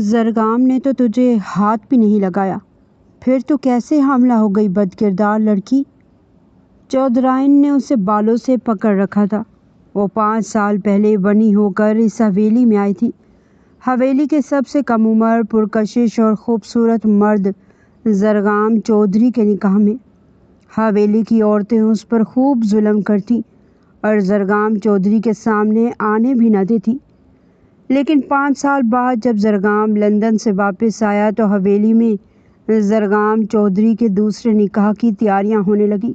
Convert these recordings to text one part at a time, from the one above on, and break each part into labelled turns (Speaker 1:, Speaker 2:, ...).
Speaker 1: زرگام نے تو تجھے ہاتھ بھی نہیں لگایا، پھر تو کیسے حاملہ ہو گئی بد کردار لڑکی؟ چودھرائن نے اسے بالوں سے پکڑ رکھا تھا۔ وہ 5 سال پہلے بنی ہو کر اس حویلی میں آئی تھی۔ حویلی کے سب سے کم عمر، پرکشش اور خوبصورت مرد زرگام چودھری کے نکاح میں۔ حویلی کی عورتیں اس پر خوب ظلم کرتی اور زرگام چودھری کے سامنے آنے بھی نہ دیتی۔ لیکن 5 سال بعد جب زرگام لندن سے واپس آیا تو حویلی میں زرگام چودھری کے دوسرے نکاح کی تیاریاں ہونے لگیں۔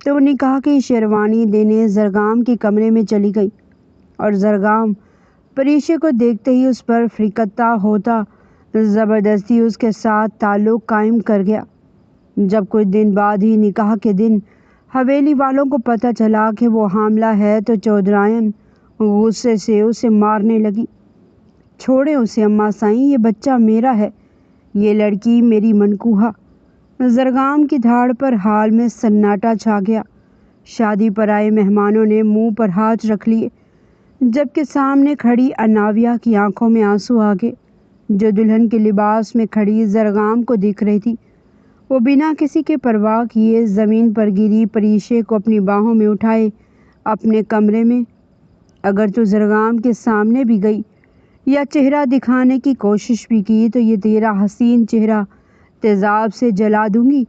Speaker 1: تو وہ نکاح کی شیروانی دینے زرگام کے کمرے میں چلی گئی اور زرگام پریشے کو دیکھتے ہی اس پر فرقتہ ہوتا زبردستی اس کے ساتھ تعلق قائم کر گیا۔ جب کچھ دن بعد ہی نکاح کے دن حویلی والوں کو پتہ چلا کہ وہ حاملہ ہے تو چودھرائن غصے سے اسے مارنے لگی۔ چھوڑیں اسے اماں سائیں، یہ بچہ میرا ہے، یہ لڑکی میری منقوہہ۔ زرگام کی دھاڑ پر حال میں سناٹا چھا گیا۔ شادی پر آئے مہمانوں نے منہ پر ہاتھ رکھ لیے، جبکہ سامنے کھڑی اناویہ کی آنکھوں میں آنسو آ گئے، جو دلہن کے لباس میں کھڑی زرگام کو دیکھ رہی تھی۔ وہ بنا کسی کے پرواہ کیے زمین پر گری پریشے کو اپنی باہوں میں اٹھائے اپنے کمرے میں۔ اگر تو زرگام کے سامنے بھی گئی یا چہرہ دکھانے کی کوشش بھی کی تو یہ تیرا حسین چہرہ تیزاب سے جلا دوں گی۔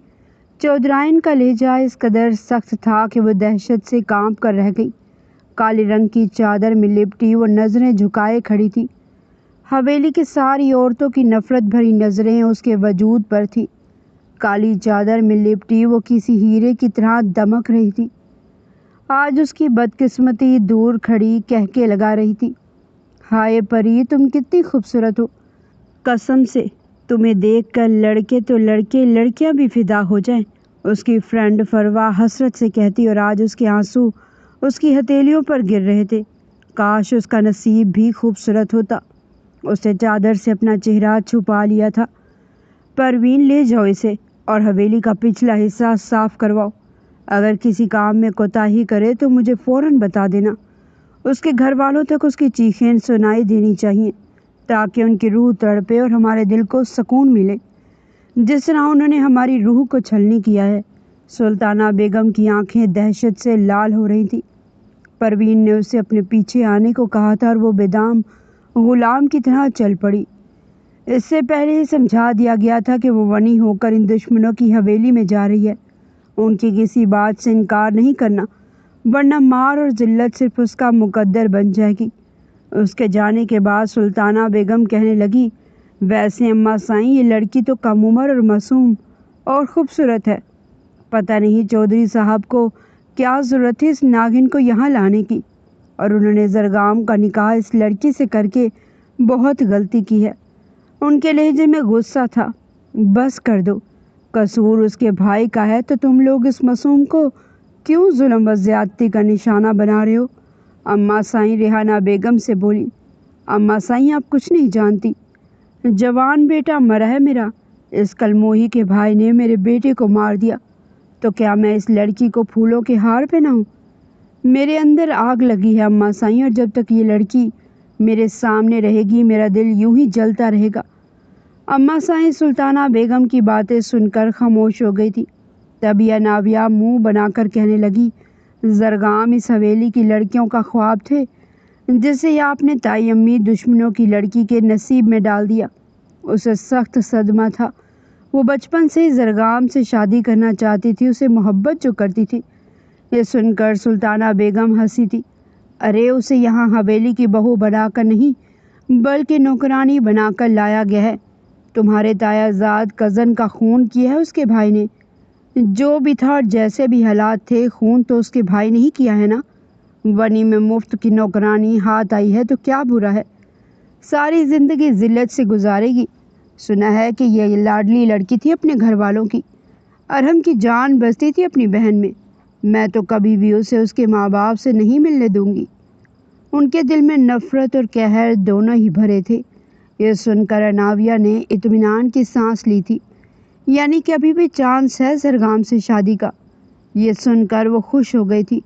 Speaker 1: چودھرائن کا لہجہ اس قدر سخت تھا کہ وہ دہشت سے کانپ کر رہ گئی۔ کالے رنگ کی چادر میں لپٹی وہ نظریں جھکائے کھڑی تھی۔ حویلی کی ساری عورتوں کی نفرت بھری نظریں اس کے وجود پر تھی۔ کالی چادر میں لپٹی وہ کسی ہیرے کی طرح دمک رہی تھی۔ آج اس کی بدقسمتی دور کھڑی کہکے لگا رہی تھی، ہائے پری، تم کتنی خوبصورت ہو، قسم سے تمہیں دیکھ کر لڑکے تو لڑکے، لڑکیاں بھی فدا ہو جائیں۔ اس کی فرینڈ فروا حسرت سے کہتی اور آج اس کے آنسو اس کی ہتھیلیوں پر گر رہے تھے۔ کاش اس کا نصیب بھی خوبصورت ہوتا۔ اس نے چادر سے اپنا چہرہ چھپا لیا تھا۔ پروین، لے جاؤ اسے اور حویلی کا پچھلا حصہ صاف کرواؤ۔ اگر کسی کام میں کوتاہی کرے تو مجھے فوراً بتا دینا۔ اس کے گھر والوں تک اس کی چیخیں سنائی دینی چاہیے تاکہ ان کی روح تڑپے اور ہمارے دل کو سکون ملے، جس طرح انہوں نے ہماری روح کو چھلنی کیا ہے۔ سلطانہ بیگم کی آنکھیں دہشت سے لال ہو رہی تھیں۔ پروین نے اسے اپنے پیچھے آنے کو کہا تھا اور وہ بےدام غلام کی طرح چل پڑی۔ اس سے پہلے ہی سمجھا دیا گیا تھا کہ وہ بنی ہو کر ان دشمنوں کی حویلی میں جا رہی ہے۔ ان کی کسی بات سے انکار نہیں کرنا، ورنہ مار اور ذلت صرف اس کا مقدر بن جائے گی۔ اس کے جانے کے بعد سلطانہ بیگم کہنے لگی، ویسے اماں سائیں، یہ لڑکی تو کم عمر اور معصوم اور خوبصورت ہے۔ پتہ نہیں چودھری صاحب کو کیا ضرورت تھی اس ناگن کو یہاں لانے کی، اور انہوں نے زرگام کا نکاح اس لڑکی سے کر کے بہت غلطی کی ہے۔ ان کے لہجے میں غصہ تھا۔ بس کر دو، قصور اس کے بھائی کا ہے تو تم لوگ اس معصوم کو کیوں ظلم و زیادتی کا نشانہ بنا رہے ہو؟ اماں سائیں ریحانہ بیگم سے بولی۔ اماں سائیں، آپ کچھ نہیں جانتی، جوان بیٹا مرا ہے میرا، اس کلموہی کے بھائی نے میرے بیٹے کو مار دیا، تو کیا میں اس لڑکی کو پھولوں کے ہار پہناؤں؟ میرے اندر آگ لگی ہے اماں سائیں، اور جب تک یہ لڑکی میرے سامنے رہے گی میرا دل یوں ہی جلتا رہے گا۔ اماں سائیں سلطانہ بیگم کی باتیں سن کر خاموش ہو گئی تھی۔ تبھی اناویہ منہ بنا کر کہنے لگی، زرگام اس حویلی کی لڑکیوں کا خواب تھے جسے آپ نے تائی امی دشمنوں کی لڑکی کے نصیب میں ڈال دیا۔ اسے سخت صدمہ تھا۔ وہ بچپن سے ہی زرگام سے شادی کرنا چاہتی تھی، اسے محبت جو کرتی تھی۔ یہ سن کر سلطانہ بیگم ہنسی تھی۔ ارے اسے یہاں حویلی کی بہو بنا کر نہیں بلکہ نوکرانی بنا کر لایا گیا ہے۔ تمہارے تایا زاد کزن کا خون کیا ہے اس کے بھائی نے۔ جو بھی تھا اور جیسے بھی حالات تھے، خون تو اس کے بھائی نے ہی کیا ہے نا۔ بنی میں مفت کی نوکرانی ہاتھ آئی ہے تو کیا برا ہے، ساری زندگی ذلت سے گزارے گی۔ سنا ہے کہ یہ لاڈلی لڑکی تھی اپنے گھر والوں کی، ارحم کی جان بستی تھی اپنی بہن میں تو کبھی بھی اسے اس کے ماں باپ سے نہیں ملنے دوں گی۔ ان کے دل میں نفرت اور قہر دونوں ہی بھرے تھے۔ یہ سن کر اناویہ نے اطمینان کی سانس لی تھی، یعنی کہ ابھی بھی چانس ہے زرگام سے شادی کا۔ یہ سن کر وہ خوش ہو گئی تھی۔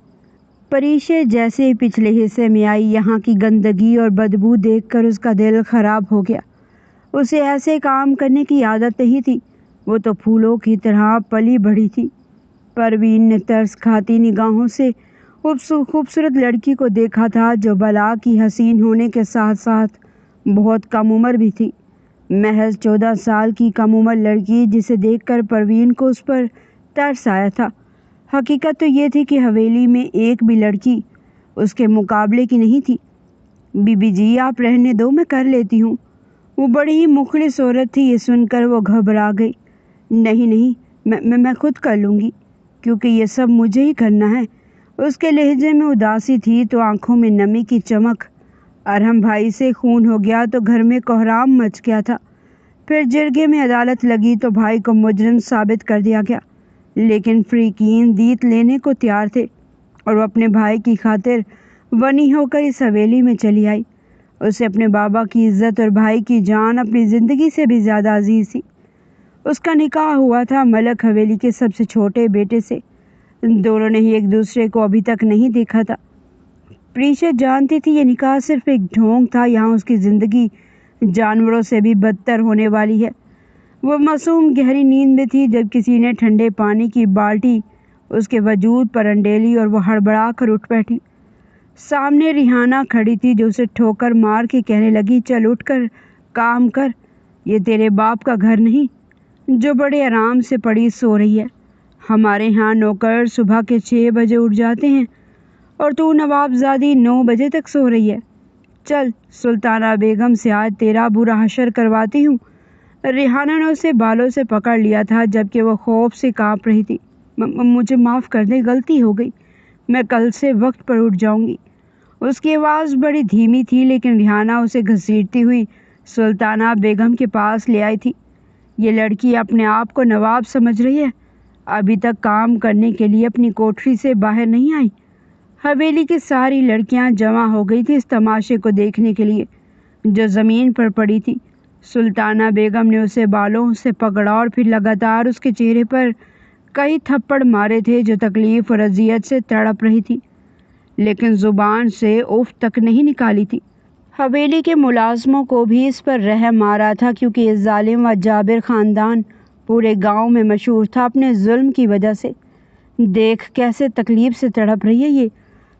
Speaker 1: پریشے جیسے پچھلے حصے میں آئی، یہاں کی گندگی اور بدبو دیکھ کر اس کا دل خراب ہو گیا۔ اسے ایسے کام کرنے کی عادت نہیں تھی، وہ تو پھولوں کی طرح پلی بڑھی تھی۔ پروین نے ترس کھاتی نگاہوں سے خوبصورت لڑکی کو دیکھا تھا جو بلا کی حسین ہونے کے ساتھ ساتھ بہت کم عمر بھی تھی۔ محض 14 سال کی کم عمر لڑکی جسے دیکھ کر پروین کو اس پر ترس آیا تھا۔ حقیقت تو یہ تھی کہ حویلی میں ایک بھی لڑکی اس کے مقابلے کی نہیں تھی۔ بی بی جی آپ رہنے دو، میں کر لیتی ہوں۔ وہ بڑی ہی مخلص عورت تھی، یہ سن کر وہ گھبرا گئی۔ نہیں، میں خود کر لوں گی، کیونکہ یہ سب مجھے ہی کرنا ہے۔ اس کے لہجے میں اداسی تھی تو آنکھوں میں نمی کی چمک۔ ارحم بھائی سے خون ہو گیا تو گھر میں کوہرام مچ گیا تھا۔ پھر جرگے میں عدالت لگی تو بھائی کو مجرم ثابت کر دیا گیا، لیکن فریقین دیت لینے کو تیار تھے اور وہ اپنے بھائی کی خاطر ونی ہو کر اس حویلی میں چلی آئی۔ اسے اپنے بابا کی عزت اور بھائی کی جان اپنی زندگی سے بھی زیادہ عزیز تھی۔ اس کا نکاح ہوا تھا ملک حویلی کے سب سے چھوٹے بیٹے سے۔ دونوں نے ہی ایک دوسرے کو ابھی تک نہیں دیکھا تھا۔ پریشا جانتی تھی یہ نکاح صرف ایک ڈھونگ تھا، یہاں اس کی زندگی جانوروں سے بھی بدتر ہونے والی ہے۔ وہ معصوم گہری نیند میں تھی جب کسی نے ٹھنڈے پانی کی بالٹی اس کے وجود پر انڈیلی اور وہ ہڑبڑا کر اٹھ بیٹھی۔ سامنے ریحانہ کھڑی تھی جو اسے ٹھوکر مار کے کہنے لگی، چل اٹھ کر کام کر، یہ تیرے باپ کا گھر نہیں جو بڑے آرام سے پڑی سو رہی ہے۔ ہمارے ہاں نوکر صبح کے 6 بجے اٹھ جاتے ہیں اور تو نوابزادی 9 بجے تک سو رہی ہے۔ چل سلطانہ بیگم سے آج تیرا برا حشر کرواتی ہوں۔ ریحانہ نے اسے بالوں سے پکڑ لیا تھا جبکہ وہ خوف سے کانپ رہی تھی۔ مجھے معاف کر دے، غلطی ہو گئی، میں کل سے وقت پر اٹھ جاؤں گی۔ اس کی آواز بڑی دھیمی تھی لیکن ریحانہ اسے گھسیٹتی ہوئی سلطانہ بیگم کے پاس لے آئی تھی۔ یہ لڑکی اپنے آپ کو نواب سمجھ رہی ہے، ابھی تک کام کرنے کے لیے اپنی کوٹری سے باہر نہیں آئی۔ حویلی کی ساری لڑکیاں جمع ہو گئی تھی اس تماشے کو دیکھنے کے لیے جو زمین پر پڑی تھی۔ سلطانہ بیگم نے اسے بالوں سے پکڑا اور پھر لگاتار اس کے چہرے پر کئی تھپڑ مارے تھے جو تکلیف اور اذیت سے تڑپ رہی تھی، لیکن زبان سے اف تک نہیں نکالی تھی۔ حویلی کے ملازموں کو بھی اس پر رحم آ رہا تھا کیونکہ یہ ظالم و جابر خاندان پورے گاؤں میں مشہور تھا اپنے ظلم کی وجہ سے۔ دیکھ کیسے تکلیف سے تڑپ رہی ہے یہ،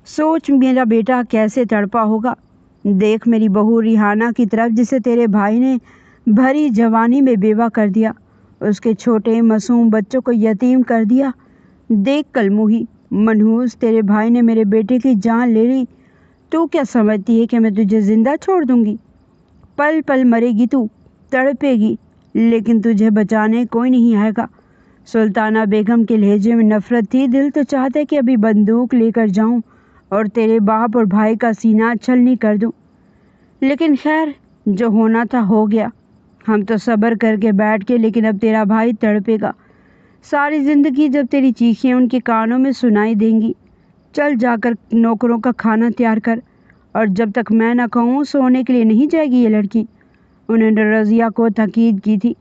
Speaker 1: سوچ میرا بیٹا کیسے تڑپا ہوگا۔ دیکھ میری بہو ریحانہ کی طرف جسے تیرے بھائی نے بھری جوانی میں بیوہ کر دیا، اس کے چھوٹے معصوم بچوں کو یتیم کر دیا۔ دیکھ کلموہی منحوس، تیرے بھائی نے میرے بیٹے کی جان لے لی، تو کیا سمجھتی ہے کہ میں تجھے زندہ چھوڑ دوں گی؟ پل پل مرے گی، تو تڑپے گی، لیکن تجھے بچانے کوئی نہیں آئے گا۔ سلطانہ بیگم کے لہجے میں نفرت تھی۔ دل تو چاہتا ہے کہ ابھی بندوق لے کر جاؤں اور تیرے باپ اور بھائی کا سینہ چھلنی کر دوں، لیکن خیر جو ہونا تھا ہو گیا۔ ہم تو صبر کر کے بیٹھ کے، لیکن اب تیرا بھائی تڑپے گا ساری زندگی جب تیری چیخیں ان کے کانوں میں سنائی دیں گی۔ چل جا کر نوکروں کا کھانا تیار کر، اور جب تک میں نہ کہوں سونے کے لیے نہیں جائے گی یہ لڑکی۔ انہوں نے رضیہ کو تاکید کی تھی۔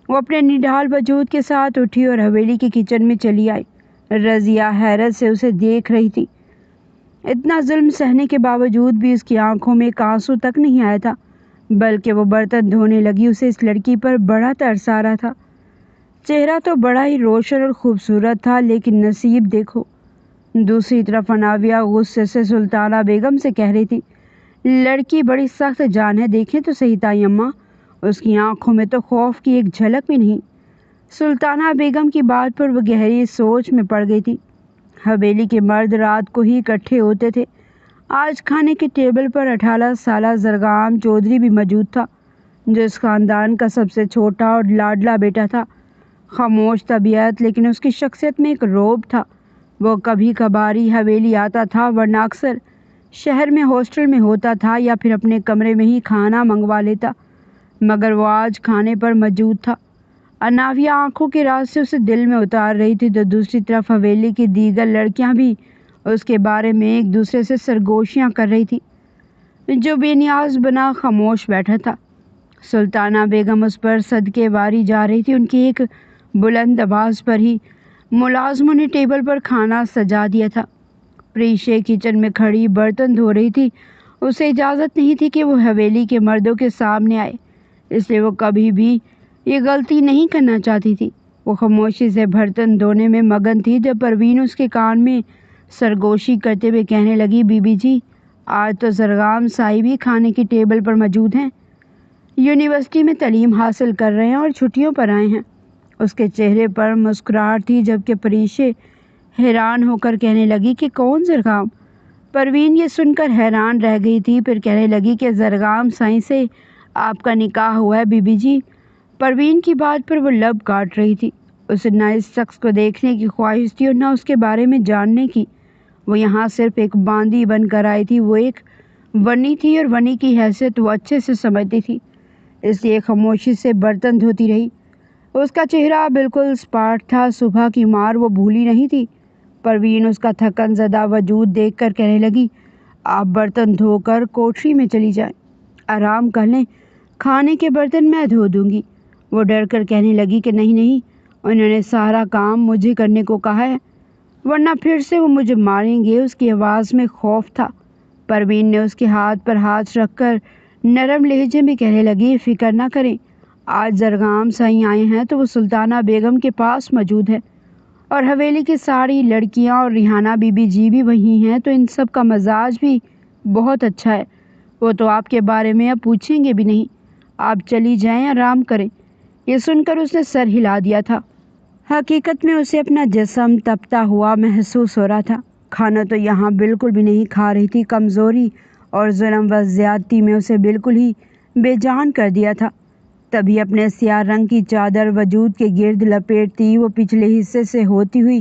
Speaker 1: وہ اپنے نڈھال وجود کے ساتھ اٹھی اور حویلی کی کچن میں چلی آئی۔ رضیہ حیرت سے اسے دیکھ رہی تھی۔ اتنا ظلم سہنے کے باوجود بھی اس کی آنکھوں میں ایک آنسو تک نہیں آیا تھا، بلکہ وہ برتن دھونے لگی۔ اسے اس لڑکی پر بڑا ترس آ رہا تھا۔ چہرہ تو بڑا ہی روشن اور خوبصورت تھا، لیکن نصیب دیکھو۔ دوسری طرف اناویہ غصے سے سلطانہ بیگم سے کہہ رہی تھی، لڑکی بڑی سخت جان ہے، دیکھیں تو صحیح تائی اماں، اس کی آنکھوں میں تو خوف کی ایک جھلک بھی نہیں۔ سلطانہ بیگم کی بات پر وہ گہری سوچ میں پڑ گئی تھی۔ حویلی کے مرد رات کو ہی اکٹھے ہوتے تھے۔ آج کھانے کے ٹیبل پر 18 سالہ زرگام چودھری بھی موجود تھا جو اس خاندان کا سب سے چھوٹا اور لاڈلا بیٹا تھا۔ خاموش طبیعت، لیکن اس کی شخصیت میں ایک رعب تھا۔ وہ کبھی کبھاری حویلی آتا تھا، ورنہ اکثر شہر میں ہاسٹل میں ہوتا تھا یا پھر اپنے کمرے میں ہی کھانا منگوا لیتا، مگر وہ آج کھانے پر موجود تھا۔ اناویہ آنکھوں کے راز سے اسے دل میں اتار رہی تھی تو دوسری طرف حویلی کی دیگر لڑکیاں بھی اس کے بارے میں ایک دوسرے سے سرگوشیاں کر رہی تھی۔ جو بے نیاز بنا خاموش بیٹھا تھا۔ سلطانہ بیگم اس پر صدقے واری جا رہی تھی۔ ان کی ایک بلند آواز پر ہی ملازموں نے ٹیبل پر کھانا سجا دیا تھا۔ پریشے کچن میں کھڑی برتن دھو رہی تھی۔ اسے اجازت نہیں تھی کہ وہ حویلی کے مردوں کے سامنے آئے، اس لیے وہ کبھی بھی یہ غلطی نہیں کرنا چاہتی تھی۔ وہ خاموشی سے برتن دھونے میں مگن تھی جب پروین اس کے کان میں سرگوشی کرتے ہوئے کہنے لگی، بی بی جی، آج تو زرغام صاحب بھی کھانے کی ٹیبل پر موجود ہیں، یونیورسٹی میں تعلیم حاصل کر رہے ہیں اور چھٹیوں پر آئے ہیں۔ اس کے چہرے پر مسکراہٹ تھی جبکہ پریشے حیران ہو کر کہنے لگی کہ کون زرغام؟ پروین یہ سن کر حیران رہ گئی تھی، پھر کہنے لگی کہ زرغام صاحب سے آپ کا نکاح ہوا ہے بی بی جی۔ پروین کی بات پر وہ لب کاٹ رہی تھی۔ اسے نہ اس شخص کو دیکھنے کی خواہش تھی اور نہ اس کے بارے میں جاننے کی۔ وہ یہاں صرف ایک باندی بن کر آئی تھی۔ وہ ایک ونی تھی اور ونی کی حیثیت وہ اچھے سے سمجھتی تھی، اس لیے خاموشی سے برتن دھوتی رہی۔ اس کا چہرہ بالکل اسپاٹ تھا، صبح کی مار وہ بھولی نہیں تھی۔ پروین اس کا تھکن زدہ وجود دیکھ کر کہنے لگی، آپ برتن دھو کر کوٹری میں چلی جائیں، آرام کر لیں، کھانے کے برتن میں دھو دوں گی۔ وہ ڈر کر کہنے لگی کہ نہیں، انہوں نے سارا کام مجھے کرنے کو کہا ہے، ورنہ پھر سے وہ مجھے ماریں گے۔ اس کی آواز میں خوف تھا۔ پروین نے اس کے ہاتھ پر ہاتھ رکھ کر نرم لہجے میں کہنے لگی، فکر نہ کریں، آج زرغام صاحب آئے ہیں تو وہ سلطانہ بیگم کے پاس موجود ہے، اور حویلی کی ساری لڑکیاں اور ریحانہ بی بی جی بھی وہی ہیں، تو ان سب کا مزاج بھی بہت اچھا ہے، وہ تو آپ کے بارے میں اب پوچھیں گے بھی نہیں، آپ چلی جائیں، آرام کریں۔ یہ سن کر اس نے سر ہلا دیا تھا۔ حقیقت میں اسے اپنا جسم تپتا ہوا محسوس ہو رہا تھا۔ کھانا تو یہاں بالکل بھی نہیں کھا رہی تھی۔ کمزوری اور ظلم و زیادتی میں اسے بالکل ہی بے جان کر دیا تھا۔ تبھی اپنے سیاہ رنگ کی چادر وجود کے گرد لپیٹتی وہ پچھلے حصے سے ہوتی ہوئی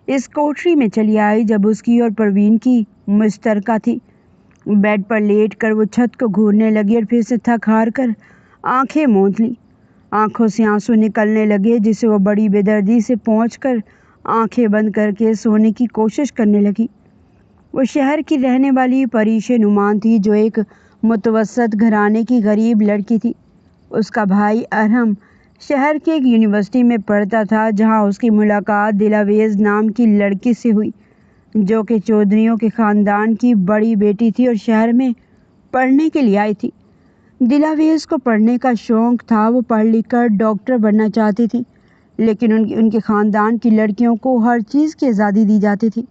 Speaker 1: اس کوٹری میں چلی آئی جب اس کی اور پروین کی مشترکہ تھی۔ بیڈ پر لیٹ کر وہ چھت کو گھورنے لگی اور پھر سے تھک ہار کر آنکھیں موند لی۔ آنکھوں سے آنسو نکلنے لگے جسے وہ بڑی بے دردی سے پہنچ کر آنکھیں بند کر کے سونے کی کوشش کرنے لگی۔ وہ شہر کی رہنے والی پریشے نعمان تھی جو ایک متوسط گھرانے کی غریب لڑکی تھی۔ اس کا بھائی ارحم شہر کی ایک یونیورسٹی میں پڑھتا تھا جہاں اس کی ملاقات دلاویز نام کی لڑکی سے ہوئی جو کہ چودھریوں کے خاندان کی بڑی بیٹی تھی اور شہر میں پڑھنے کے لیے آئی تھی۔ دلاویز کو پڑھنے کا شوق تھا، وہ پڑھ لکھ کر ڈاکٹر بننا چاہتی تھی، لیکن ان کے خاندان کی لڑکیوں کو ہر چیز کی آزادی دی جاتی تھی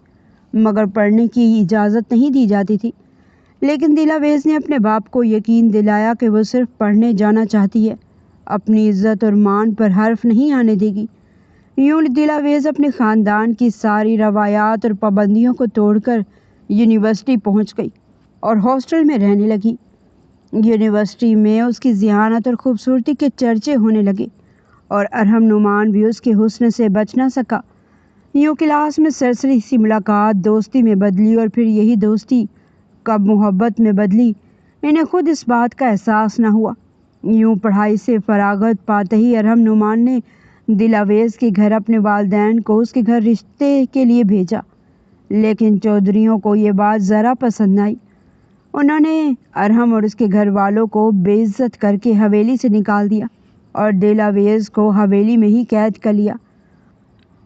Speaker 1: مگر پڑھنے کی اجازت نہیں دی جاتی تھی۔ لیکن دلاویز نے اپنے باپ کو یقین دلایا کہ وہ صرف پڑھنے جانا چاہتی ہے، اپنی عزت اور مان پر حرف نہیں آنے دے گی۔ یوں دلاویز اپنے خاندان کی ساری روایات اور پابندیوں کو توڑ کر یونیورسٹی پہنچ گئی اور ہاسٹل میں رہنے لگی۔ یونیورسٹی میں اس کی ذہانت اور خوبصورتی کے چرچے ہونے لگے اور ارحم نعمان بھی اس کے حسن سے بچ نہ سکا۔ یوں کلاس میں سرسری سی ملاقات دوستی میں بدلی اور پھر یہی دوستی کب محبت میں بدلی، انہیں خود اس بات کا احساس نہ ہوا۔ یوں پڑھائی سے فراغت پاتے ہی ارحم نعمان نے دلاویز کے گھر اپنے والدین کو اس کے گھر رشتے کے لیے بھیجا، لیکن چودھریوں کو یہ بات ذرا پسند نہ آئی۔ انہوں نے ارحم اور اس کے گھر والوں کو بے عزت کر کے حویلی سے نکال دیا اور دلاویز کو حویلی میں ہی قید کر لیا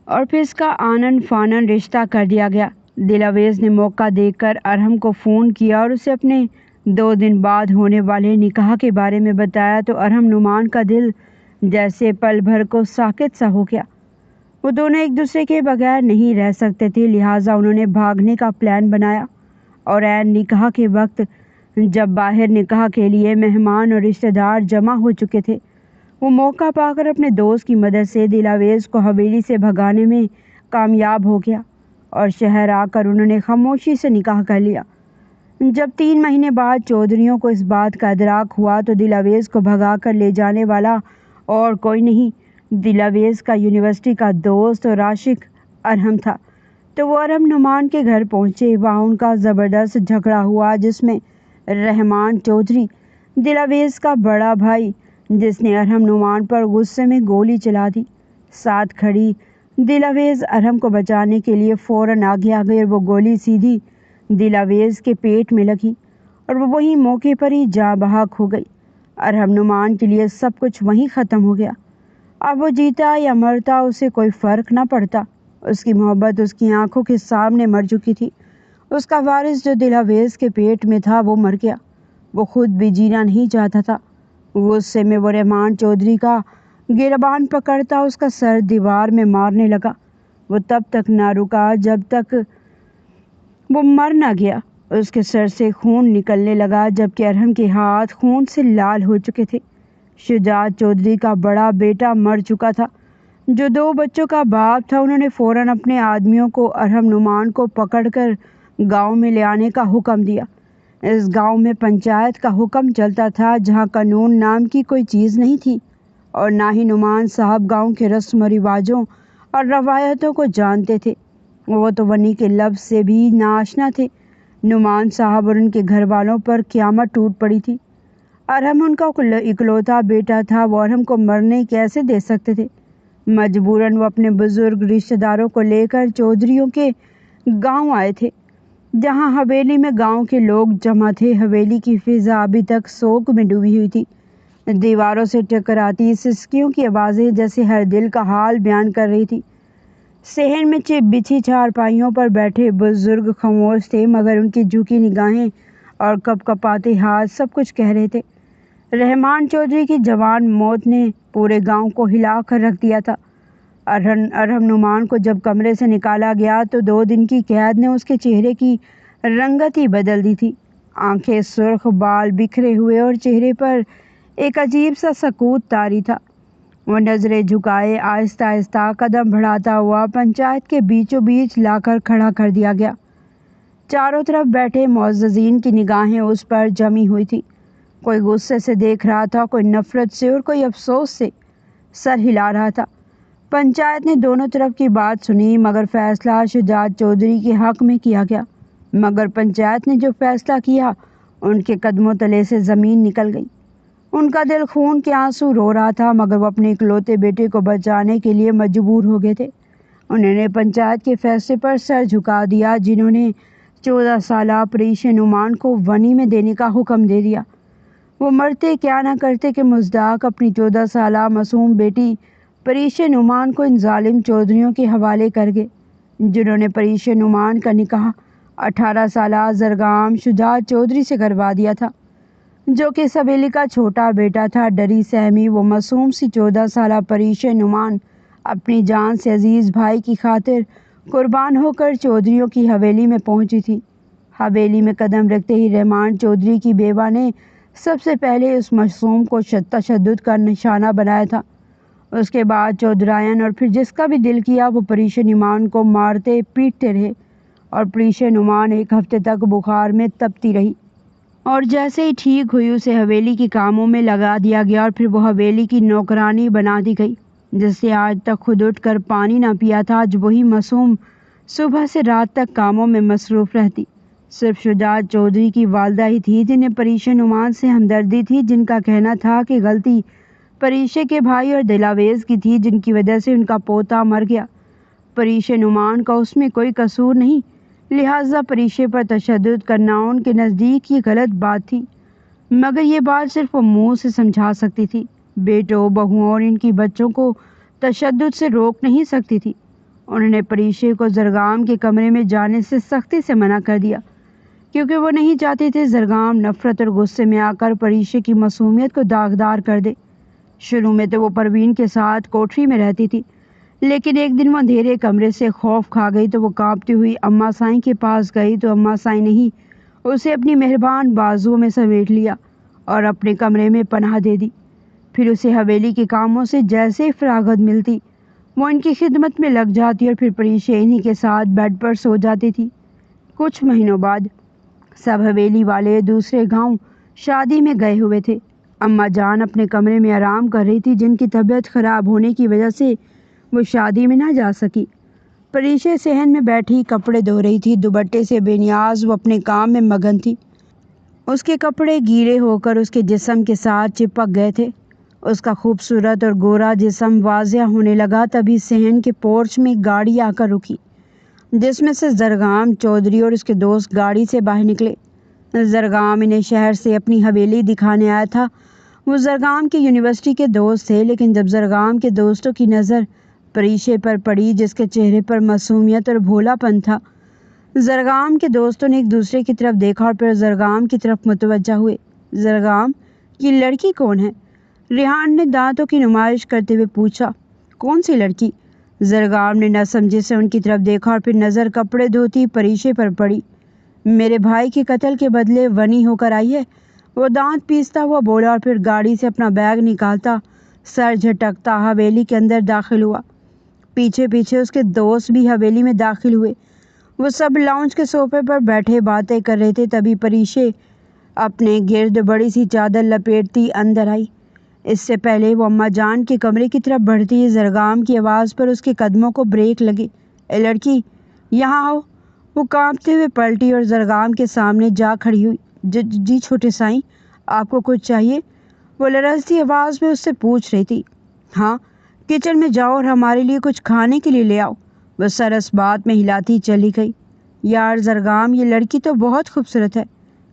Speaker 1: اور پھر اس کا آنن فانن رشتہ کر دیا گیا۔ دلاویز نے موقع دیکھ کر ارحم کو فون کیا اور اسے اپنے 2 دن بعد ہونے والے نکاح کے بارے میں بتایا تو ارحم نعمان کا دل جیسے پل بھر کو ساکت سا ہو گیا۔ وہ دونوں ایک دوسرے کے بغیر نہیں رہ سکتے تھے، لہٰذا انہوں نے بھاگنے کا پلان بنایا اور عین نکاح کے وقت جب باہر نکاح کے لیے مہمان اور رشتہ دار جمع ہو چکے تھے، وہ موقع پا کر اپنے دوست کی مدد سے دلاویز کو حویلی سے بھگانے میں کامیاب ہو گیا اور شہر آ کر انہوں نے خاموشی سے نکاح کر لیا۔ جب 3 مہینے بعد چودھریوں کو اس بات کا ادراک ہوا تو دلاویز کو بھگا کر لے جانے والا اور کوئی نہیں، دلاویز کا یونیورسٹی کا دوست اور عاشق ارحم تھا۔ تو وہ ارحم نعمان کے گھر پہنچے۔ وہاں ان کا زبردست جھگڑا ہوا جس میں رحمان چودھری، دلاویز کا بڑا بھائی، جس نے ارحم نعمان پر غصے میں گولی چلا دی، ساتھ کھڑی دلاویز ارحم کو بچانے کے لیے فوراً آگے آ گئی اور وہ گولی سیدھی دلاویز کے پیٹ میں لگی اور وہ وہیں موقع پر ہی جاں بحق ہو گئی۔ ارحم نعمان کے لیے سب کچھ وہیں ختم ہو گیا۔ اب وہ جیتا یا مرتا اسے کوئی فرق نہ پڑتا۔ اس کی محبت اس کی آنکھوں کے سامنے مر چکی تھی۔ اس کا وارث جو دلاویز کے پیٹ میں تھا وہ مر گیا۔ وہ خود بھی جینا نہیں چاہتا تھا۔ غصے میں وہ رحمان چودھری کا گربان پکڑتا اس کا سر دیوار میں مارنے لگا۔ وہ تب تک نہ رکا جب تک وہ مر نہ گیا۔ اس کے سر سے خون نکلنے لگا جبکہ ارحم کے ہاتھ خون سے لال ہو چکے تھے۔ شجاعت چودھری کا بڑا بیٹا مر چکا تھا جو 2 بچوں کا باپ تھا۔ انہوں نے فوراً اپنے آدمیوں کو ارحم نعمان کو پکڑ کر گاؤں میں لے آنے کا حکم دیا۔ اس گاؤں میں پنچایت کا حکم چلتا تھا جہاں قانون نام کی کوئی چیز نہیں تھی اور نہ ہی نعمان صاحب گاؤں کے رسم و رواجوں اور روایتوں کو جانتے تھے۔ وہ تو ونی کے لفظ سے بھی ناآشنا تھے۔ نعمان صاحب اور ان کے گھر والوں پر قیامت ٹوٹ پڑی تھی۔ ارحم ان کا اکلوتا بیٹا تھا، وہ ارحم کو مرنے کیسے دے سکتے تھے؟ مجبوراً وہ اپنے بزرگ رشتہ داروں کو لے کر چودھریوں کے گاؤں آئے تھے جہاں حویلی میں گاؤں کے لوگ جمع تھے۔ حویلی کی فضا ابھی تک سوگ میں ڈوبی ہوئی تھی۔ دیواروں سے ٹکراتی سسکیوں کی آوازیں جیسے ہر دل کا حال بیان کر رہی تھی۔ صحن میں بچھی چارپائیوں پر بیٹھے بزرگ خاموش تھے مگر ان کی جھکی نگاہیں اور کپ کپاتے ہاتھ سب کچھ کہہ رہے تھے۔ رحمان چودھری کی جوان موت نے پورے گاؤں کو ہلا کر رکھ دیا تھا۔ ارحم نعمان کو جب کمرے سے نکالا گیا تو 2 دن کی قید نے اس کے چہرے کی رنگت ہی بدل دی تھی۔ آنکھیں سرخ، بال بکھرے ہوئے اور چہرے پر ایک عجیب سا سکوت طاری تھا۔ وہ نظریں جھکائے آہستہ آہستہ قدم بڑھاتا ہوا پنچایت کے بیچوں بیچ لا کر کھڑا کر دیا گیا۔ چاروں طرف بیٹھے معززین کی نگاہیں اس پر جمی ہوئی تھی۔ کوئی غصے سے دیکھ رہا تھا، کوئی نفرت سے اور کوئی افسوس سے سر ہلا رہا تھا۔ پنچایت نے دونوں طرف کی بات سنی مگر فیصلہ شجاعت چودھری کے حق میں کیا گیا۔ مگر پنچایت نے جو فیصلہ کیا ان کے قدموں تلے سے زمین نکل گئی۔ ان کا دل خون کے آنسو رو رہا تھا مگر وہ اپنے اکلوتے بیٹے کو بچانے کے لیے مجبور ہو گئے تھے۔ انہوں نے پنچایت کے فیصلے پر سر جھکا دیا جنہوں نے 14 سالہ پریش نعمان کو ونی میں دینے کا حکم دے دیا۔ وہ مرتے کیا نہ کرتے کہ مزداق اپنی 14 سالہ معصوم بیٹی پریش نعمان کو ان ظالم چودھریوں کے حوالے کر گئے جنہوں نے پریش نعمان کا نکاح 18 سالہ زرگام شجاعت چودھری سے کروا دیا تھا جو کہ اس حویلی کا چھوٹا بیٹا تھا۔ ڈری سہمی وہ معصوم سی 14 سالہ پریش نعمان اپنی جان سے عزیز بھائی کی خاطر قربان ہو کر چودھریوں کی حویلی میں پہنچی تھی۔ حویلی میں قدم رکھتے ہی رحمان چودھری کی بیوہ نے سب سے پہلے اس معصوم کو تشدد کا نشانہ بنایا تھا۔ اس کے بعد چودھرائن اور پھر جس کا بھی دل کیا وہ پریش نعمان کو مارتے پیٹتے رہے اور پریش نعمان 1 ہفتے تک بخار میں تپتی رہی اور جیسے ہی ٹھیک ہوئی اسے حویلی کے کاموں میں لگا دیا گیا اور پھر وہ حویلی کی نوکرانی بنا دی گئی جس سے آج تک خود اٹھ کر پانی نہ پیا تھا۔ آج وہی معصوم صبح سے رات تک کاموں میں مصروف رہتی۔ صرف شجاعت چودھری کی والدہ ہی تھی جنہیں پریش نعمان سے ہمدردی تھی، جن کا کہنا تھا کہ غلطی پریشے کے بھائی اور دلاویز کی تھی جن کی وجہ سے ان کا پوتا مر گیا۔ پریش نعمان کا اس میں کوئی قصور نہیں، لہٰذا پریشے پر تشدد کرنا ان کے نزدیک یہ غلط بات تھی مگر یہ بات صرف وہ منہ سے سمجھا سکتی تھی۔ بیٹوں، بہوؤں اور ان کی بچوں کو تشدد سے روک نہیں سکتی تھی۔ انہوں نے پریشے کو زرگام کے کمرے میں جانے سے سختی سے منع کر دیا کیونکہ وہ نہیں چاہتے تھے زرگام نفرت اور غصے میں آ کر پریشے کی معصومیت کو داغدار کر دے۔ شروع میں تو وہ پروین کے ساتھ کوٹری میں رہتی تھی لیکن ایک دن وہ اندھیرے کمرے سے خوف کھا گئی تو وہ کانپتی ہوئی اماں سائیں کے پاس گئی تو اماں سائیں نے ہی اسے اپنی مہربان بازوؤں میں سمیٹ لیا اور اپنے کمرے میں پناہ دے دی۔ پھر اسے حویلی کے کاموں سے جیسے ہی فراغت ملتی وہ ان کی خدمت میں لگ جاتی اور پھر پریشے انہی کے ساتھ بیڈ پر سو جاتی تھی۔ کچھ مہینوں بعد سب حویلی والے دوسرے گاؤں شادی میں گئے ہوئے تھے۔ اماں جان اپنے کمرے میں آرام کر رہی تھی جن کی طبیعت خراب ہونے کی وجہ سے وہ شادی میں نہ جا سکی۔ پریشے صحن میں بیٹھی کپڑے دھو رہی تھی، دوپٹے سے بے نیاز وہ اپنے کام میں مگن تھی۔ اس کے کپڑے گیلے ہو کر اس کے جسم کے ساتھ چپک گئے تھے۔ اس کا خوبصورت اور گورا جسم واضح ہونے لگا تبھی صحن کے پورچ میں ایک گاڑی آ کر رکی جس میں سے زرگام چودھری اور اس کے دوست گاڑی سے باہر نکلے۔ زرگام انہیں شہر سے اپنی حویلی دکھانے آیا تھا۔ وہ زرگام کے یونیورسٹی کے دوست تھے لیکن جب زرگام کے دوستوں کی نظر پریشے پر پڑی جس کے چہرے پر معصومیت اور بھولا پن تھا، زرگام کے دوستوں نے ایک دوسرے کی طرف دیکھا اور پھر زرگام کی طرف متوجہ ہوئے۔ زرگام یہ لڑکی کون ہے؟ ریحان نے دانتوں کی نمائش کرتے ہوئے پوچھا۔ کون سی لڑکی؟ زرگام نے نہ سمجھے سے ان کی طرف دیکھا اور پھر نظر کپڑے دھوتی پریشے پر پڑی۔ میرے بھائی کے قتل کے بدلے ونی ہو کر آئی ہے، وہ دانت پیستا ہوا بولا اور پھر گاڑی سے اپنا بیگ نکالتا سر جھٹکتا حویلی کے اندر داخل ہوا۔ پیچھے پیچھے اس کے دوست بھی حویلی میں داخل ہوئے۔ وہ سب لاؤنج کے صوفے پر بیٹھے باتیں کر رہے تھے، تبھی پریشے اپنے گرد بڑی سی چادر لپیٹتی اندر آئی۔ اس سے پہلے وہ اماں جان کے کمرے کی طرف بڑھتی زرگام کی آواز پر اس کے قدموں کو بریک لگے۔ اے لڑکی، یہاں آؤ۔ وہ کانپتے ہوئے پلٹی اور زرگام کے سامنے جا کھڑی ہوئی۔ جی چھوٹے سائیں، آپ کو کچھ چاہیے؟ وہ لرزتی آواز میں اس سے پوچھ رہی تھی۔ ہاں، کچن میں جاؤ اور ہمارے لیے کچھ کھانے کے لیے لے آؤ۔ وہ سر اس بات میں ہلاتی چلی گئی۔ یار زرگام، یہ لڑکی تو بہت خوبصورت ہے،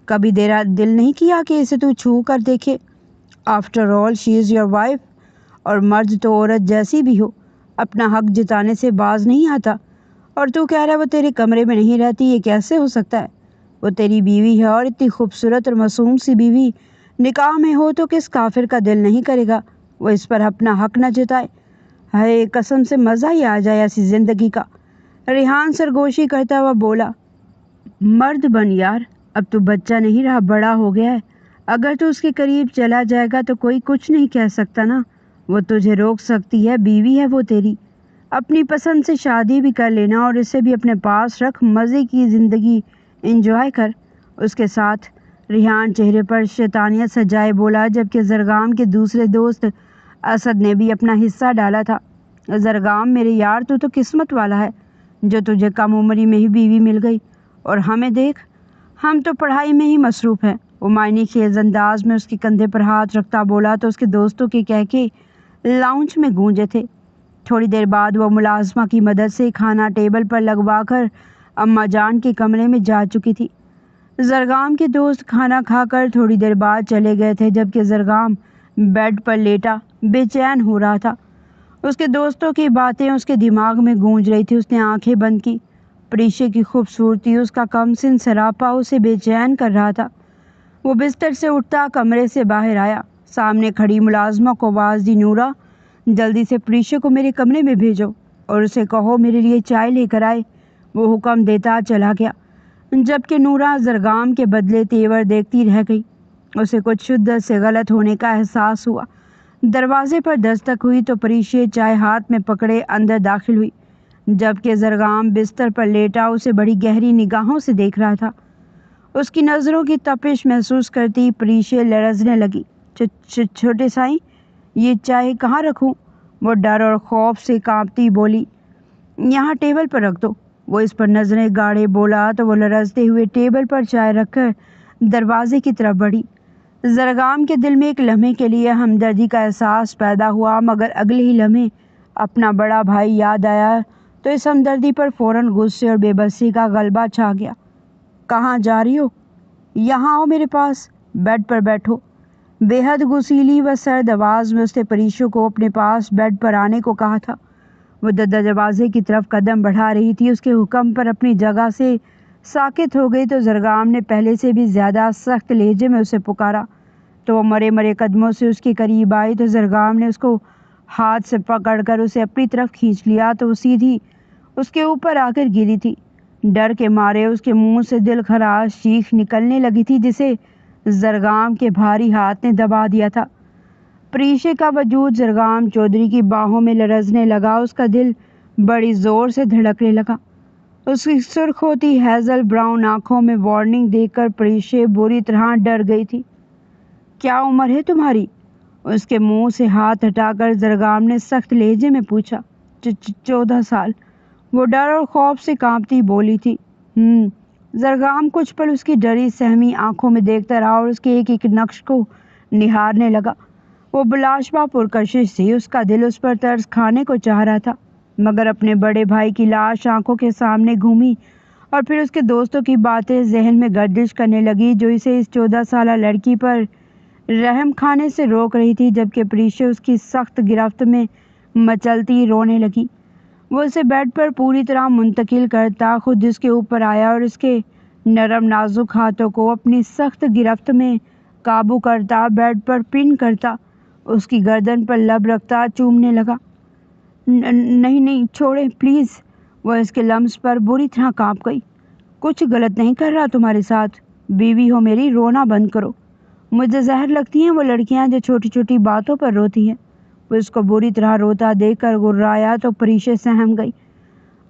Speaker 1: کبھی تیرا دل نہیں کیا کہ اسے تو چھو کر دیکھے؟ After all she is your wife, اور مرد تو عورت جیسی بھی ہو اپنا حق جتانے سے باز نہیں آتا۔ اور تو کہہ رہا وہ تیرے کمرے میں نہیں رہتی، یہ کیسے ہو سکتا ہے؟ وہ تیری بیوی ہے، اور اتنی خوبصورت اور معصوم سی بیوی نکاح میں ہو تو کس کافر کا دل نہیں کرے گا وہ اس پر اپنا حق نہ جتائے؟ ہائے قسم سے مزہ ہی آ جائے ایسی زندگی کا۔ ریحان سرگوشی کرتا ہوا بولا۔ مرد بن یار، اب تو بچہ نہیں رہا، بڑا ہو گیا ہے۔ اگر تو اس کے قریب چلا جائے گا تو کوئی کچھ نہیں کہہ سکتا نا، وہ تجھے روک سکتی ہے، بیوی ہے وہ تیری۔ اپنی پسند سے شادی بھی کر لینا اور اسے بھی اپنے پاس رکھ، مزے کی زندگی انجوائے کر اس کے ساتھ۔ ریحان چہرے پر شیطانیت سجائے بولا، جبکہ زرگام کے دوسرے دوست اسد نے بھی اپنا حصہ ڈالا تھا۔ زرگام میرے یار، تو قسمت والا ہے جو تجھے کم عمری میں ہی بیوی مل گئی، اور ہمیں دیکھ، ہم تو پڑھائی میں ہی مصروف ہیں۔ وہ معنی خیز انداز میں اس کے کندھے پر ہاتھ رکھتا بولا تو اس کے دوستوں کے کہکے لاؤنج میں گونجے تھے۔ تھوڑی دیر بعد وہ ملازمہ کی مدد سے کھانا ٹیبل پر لگوا کر اماں جان کے کمرے میں جا چکی تھی۔ زرگام کے دوست کھانا کھا کر تھوڑی دیر بعد چلے گئے تھے، جبکہ زرگام بیڈ پر لیٹا بے چین ہو رہا تھا۔ اس کے دوستوں کی باتیں اس کے دماغ میں گونج رہی تھی۔ اس نے آنکھیں بند کی۔ پریشے کی خوبصورتی، اس کا کم سن سراپا اسے بے چین کر رہا تھا۔ وہ بستر سے اٹھتا کمرے سے باہر آیا، سامنے کھڑی ملازمہ کو آواز دی، نورا جلدی سے پریشے کو میرے کمرے میں بھیجو اور اسے کہو میرے لیے چائے لے کر آئے۔ وہ حکم دیتا چلا گیا، جبکہ نورا زرگام کے بدلے تیور دیکھتی رہ گئی۔ اسے کچھ شدت سے غلط ہونے کا احساس ہوا۔ دروازے پر دستک ہوئی تو پریشے چائے ہاتھ میں پکڑے اندر داخل ہوئی، جبکہ زرگام بستر پر لیٹا اسے بڑی گہری نگاہوں سے دیکھ رہا تھا۔ اس کی نظروں کی تپش محسوس کرتی پریشے لرزنے لگی۔ چھوٹے سائیں، یہ چائے کہاں رکھوں؟ وہ ڈر اور خوف سے کانپتی بولی۔ یہاں ٹیبل پر رکھ دو۔ وہ اس پر نظریں گاڑے بولا تو وہ لرزتے ہوئے ٹیبل پر چائے رکھ کر دروازے کی طرف بڑھی۔ زرگام کے دل میں ایک لمحے کے لیے ہمدردی کا احساس پیدا ہوا، مگر اگلے ہی لمحے اپنا بڑا بھائی یاد آیا تو اس ہمدردی پر فوراً غصے اور بے بسی کا غلبہ چھا گیا۔ کہاں جا رہی ہو؟ یہاں آؤ میرے پاس، بیڈ پر بیٹھو۔ بے حد غصیلی و سرد آواز میں اس نے پریشو کو اپنے پاس بیڈ پر آنے کو کہا تھا۔ وہ دروازے کی طرف قدم بڑھا رہی تھی۔ اس کے حکم پر اپنی جگہ سے ساکت ہو گئی تو زرگام نے پہلے سے بھی زیادہ سخت لہجے میں اسے پکارا تو وہ مرے مرے قدموں سے اس کے قریب آئی تو زرگام نے اس کو ہاتھ سے پکڑ کر اسے اپنی طرف کھینچ لیا تو وہ سیدھی اس کے اوپر آ کر گری تھی۔ ڈر کے مارے اس کے منہ سے دل خراش چیخ نکلنے لگی تھی، جسے زرگام کے بھاری ہاتھ نے دبا دیا تھا۔ پریشے کا وجود زرگام چودھری کی باہوں میں لرزنے لگا، اس کا دل بڑی زور سے دھڑکنے لگا۔ اس کی سرخ ہوتی ہیزل براؤن آنکھوں میں وارننگ دیکھ کر پریشے بری طرح ڈر گئی تھی۔ کیا عمر ہے تمہاری؟ اس کے منہ سے ہاتھ ہٹا کر زرگام نے سخت لہجے میں پوچھا۔ 14 سال، وہ ڈر اور خوف سے کانپتی بولی تھی۔ زرگام کچھ پل اس کی ڈری سہمی آنکھوں میں دیکھتا رہا اور اس کے ایک ایک نقش کو نہارنے لگا۔ وہ بلاشبہ پرکشش تھی، اس کا دل اس پر ترس کھانے کو چاہ رہا تھا، مگر اپنے بڑے بھائی کی لاش آنکھوں کے سامنے گھومی اور پھر اس کے دوستوں کی باتیں ذہن میں گردش کرنے لگی جو اسے اس 14 سالہ لڑکی پر رحم کھانے سے روک رہی تھی، جبکہ پریشے اس کی سخت گرفت میں مچلتی رونے لگی۔ وہ اسے بیڈ پر پوری طرح منتقل کرتا خود اس کے اوپر آیا اور اس کے نرم نازک ہاتھوں کو اپنی سخت گرفت میں قابو کرتا بیڈ پر پن کرتا، اس کی گردن پر لب رکھتا چومنے لگا۔ نہیں نہیں چھوڑیں پلیز۔ وہ اس کے لمس پر بری طرح کانپ گئی۔ کچھ غلط نہیں کر رہا تمہارے ساتھ، بیوی ہو میری، رونا بند کرو۔ مجھے زہر لگتی ہیں وہ لڑکیاں جو چھوٹی چھوٹی باتوں پر روتی ہیں۔ وہ اس کو بری طرح روتا دیکھ کر گرایا تو پریشے سہم گئی۔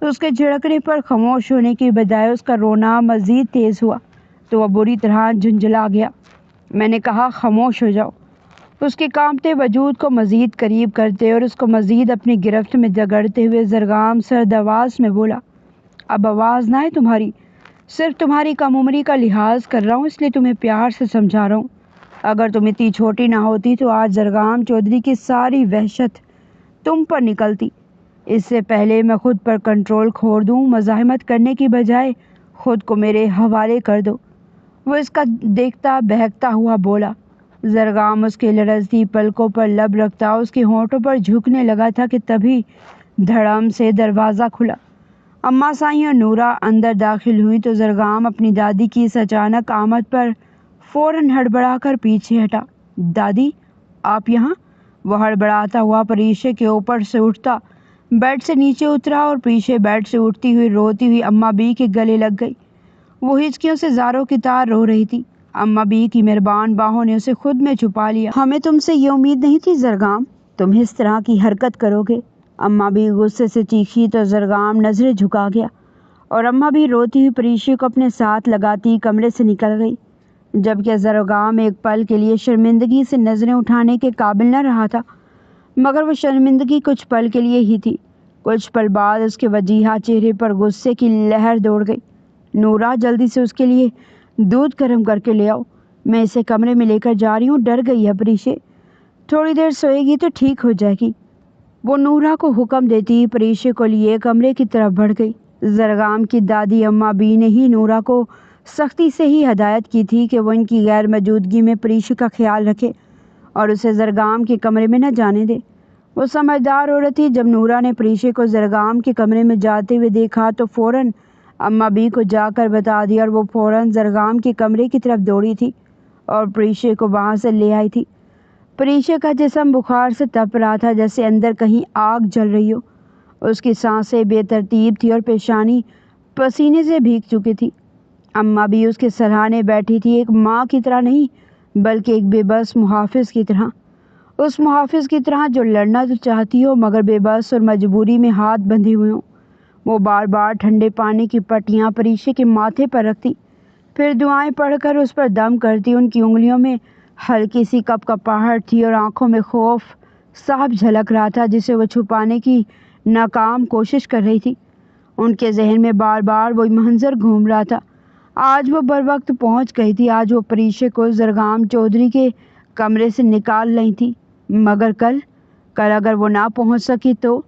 Speaker 1: اس کے جھڑکنے پر خاموش ہونے کی بجائے اس کا رونا مزید تیز ہوا تو وہ بری طرح جھنجھلا گیا۔ میں نے کہا خاموش ہو جاؤ۔ اس کے کانپتے وجود کو مزید قریب کرتے اور اس کو مزید اپنی گرفت میں جگڑتے ہوئے زرگام سرد آواز میں بولا، اب آواز نہ آئے تمہاری، صرف تمہاری کم عمری کا لحاظ کر رہا ہوں، اس لیے تمہیں پیار سے سمجھا رہا ہوں۔ اگر تم اتنی چھوٹی نہ ہوتی تو آج زرگام چودھری کی ساری وحشت تم پر نکلتی۔ اس سے پہلے میں خود پر کنٹرول کھو دوں، مزاحمت کرنے کی بجائے خود کو میرے حوالے کر دو۔ وہ اس کا دیکھتا بہکتا ہوا بولا۔ زرگام اس کے لرزتی پلکوں پر لب رکھتا اس کے ہونٹوں پر جھکنے لگا تھا کہ تبھی دھڑام سے دروازہ کھلا۔ اماں سائیں اور نورہ اندر داخل ہوئی تو زرگام اپنی دادی کی اس اچانک آمد پر فوراً ہڑبڑا کر پیچھے ہٹا۔ دادی آپ یہاں؟ وہ ہڑبڑاتا ہوا پریشے کے اوپر سے اٹھتا بیڈ سے نیچے اترا اور پیچھے بیڈ سے اٹھتی ہوئی روتی ہوئی اماں بی کے گلے لگ گئی۔ وہ ہچکیوں سے زاروں کی طرح رو رہی تھی۔ اماں بی کی مہربان باہوں نے اسے خود میں چھپا لیا۔ ہمیں تم سے یہ امید نہیں تھی زرگام، تم اس طرح کی حرکت کرو گے۔ اماں بی غصے سے چیخی تو زرگام نظریں جھکا گیا اور اماں بی روتی ہوئی پریشے کو اپنے ساتھ لگاتی کمرے سے نکل گئی، جبکہ زرگام ایک پل کے لیے شرمندگی سے نظریں اٹھانے کے قابل نہ رہا تھا، مگر وہ شرمندگی کچھ پل کے لیے ہی تھی۔ کچھ پل بعد اس کے وجیحہ چہرے پر غصے کی لہر دوڑ گئی۔ نورہ جلدی سے اس کے لیے دودھ گرم کر کے لے آؤ، میں اسے کمرے میں لے کر جا رہی ہوں، ڈر گئی ہے پریشے، تھوڑی دیر سوئے گی تو ٹھیک ہو جائے گی۔ وہ نورہ کو حکم دیتی پریشے کو لیے کمرے کی طرف بڑھ گئی۔ زرگام کی دادی اماں بی نے ہی نورہ کو سختی سے ہی ہدایت کی تھی کہ وہ ان کی غیر موجودگی میں پریشے کا خیال رکھے اور اسے زرگام کے کمرے میں نہ جانے دے۔ وہ سمجھدار عورت تھی، جب نورہ نے پریشے کو زرگام کے کمرے میں جاتے ہوئے دیکھا تو فوراً اماں بی کو جا کر بتا دیا اور وہ فوراً زرگام کے کمرے کی طرف دوڑی تھی اور پریشے کو وہاں سے لے آئی تھی۔ پریشے کا جسم بخار سے تپ رہا تھا، جیسے اندر کہیں آگ جل رہی ہو۔ اس کی سانسیں بے ترتیب تھی اور پیشانی پسینے سے بھیگ چکی تھی۔ اماں بھی اس کے سرہانے بیٹھی تھی، ایک ماں کی طرح نہیں بلکہ ایک بے بس محافظ کی طرح، اس محافظ کی طرح جو لڑنا تو چاہتی ہو مگر بے بس اور مجبوری میں ہاتھ بندھے ہوئے ہوں۔ وہ بار بار ٹھنڈے پانی کی پٹیاں پریشے کے ماتھے پر رکھتی، پھر دعائیں پڑھ کر اس پر دم کرتی۔ ان کی انگلیوں میں ہلکی سی کپکپاہٹ تھی اور آنکھوں میں خوف صاف جھلک رہا تھا جسے وہ چھپانے کی ناکام کوشش کر رہی تھی۔ ان کے ذہن میں بار بار وہی منظر گھوم رہا تھا۔ آج وہ بر وقت پہنچ گئی تھی، آج وہ پریشے کو زرگام چودھری کے کمرے سے نکال لائی تھی، مگر کل اگر وہ نہ پہنچ سکی تو؟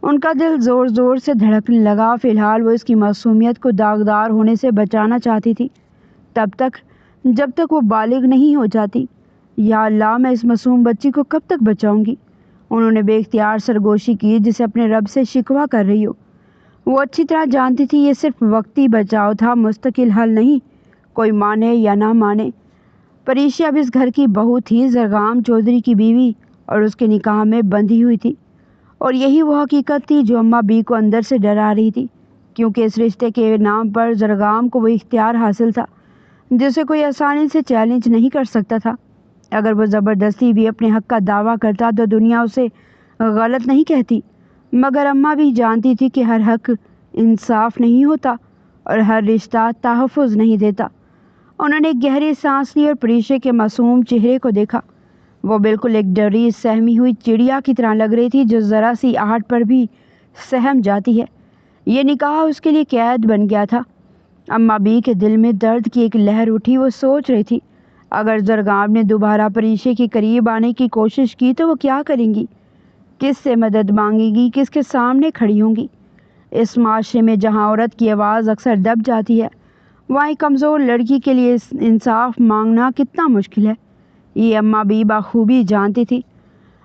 Speaker 1: ان کا دل زور زور سے دھڑکنے لگا۔ فی الحال وہ اس کی معصومیت کو داغدار ہونے سے بچانا چاہتی تھی، تب تک جب تک وہ بالغ نہیں ہو جاتی۔ یا اللہ، میں اس معصوم بچی کو کب تک بچاؤں گی؟ انہوں نے بے اختیار سرگوشی کی، جسے اپنے رب سے شکوہ کر رہی ہو۔ وہ اچھی طرح جانتی تھی یہ صرف وقتی بچاؤ تھا، مستقل حل نہیں، کوئی مانے یا نہ مانے۔ پریشا اب اس گھر کی بہو تھی، زرگام چودھری کی بیوی، اور اس کے نکاح میں بندھی ہوئی تھی۔ اور یہی وہ حقیقت تھی جو اماں بی کو اندر سے ڈرا رہی تھی، کیونکہ اس رشتے کے نام پر زرگام کو وہ اختیار حاصل تھا جسے کوئی آسانی سے چیلنج نہیں کر سکتا تھا۔ اگر وہ زبردستی بھی اپنے حق کا دعویٰ کرتا تو دنیا اسے غلط نہیں کہتی، مگر اماں بھی جانتی تھی کہ ہر حق انصاف نہیں ہوتا اور ہر رشتہ تحفظ نہیں دیتا۔ انہوں نے ایک گہری سانس لی اور پریشے کے معصوم چہرے کو دیکھا۔ وہ بالکل ایک ڈری سہمی ہوئی چڑیا کی طرح لگ رہی تھی جو ذرا سی آہٹ پر بھی سہم جاتی ہے۔ یہ نکاح اس کے لیے قید بن گیا تھا۔ اماں بی کے دل میں درد کی ایک لہر اٹھی۔ وہ سوچ رہی تھی اگر زرگام نے دوبارہ پریشے کے قریب آنے کی کوشش کی تو وہ کیا کریں گی، کس سے مدد مانگے گی، کس کے سامنے کھڑی ہوں گی۔ اس معاشرے میں جہاں عورت کی آواز اکثر دب جاتی ہے، وہاں ایک کمزور لڑکی کے لیے انصاف مانگنا کتنا مشکل ہے، یہ اماں بی بخوبی جانتی تھی۔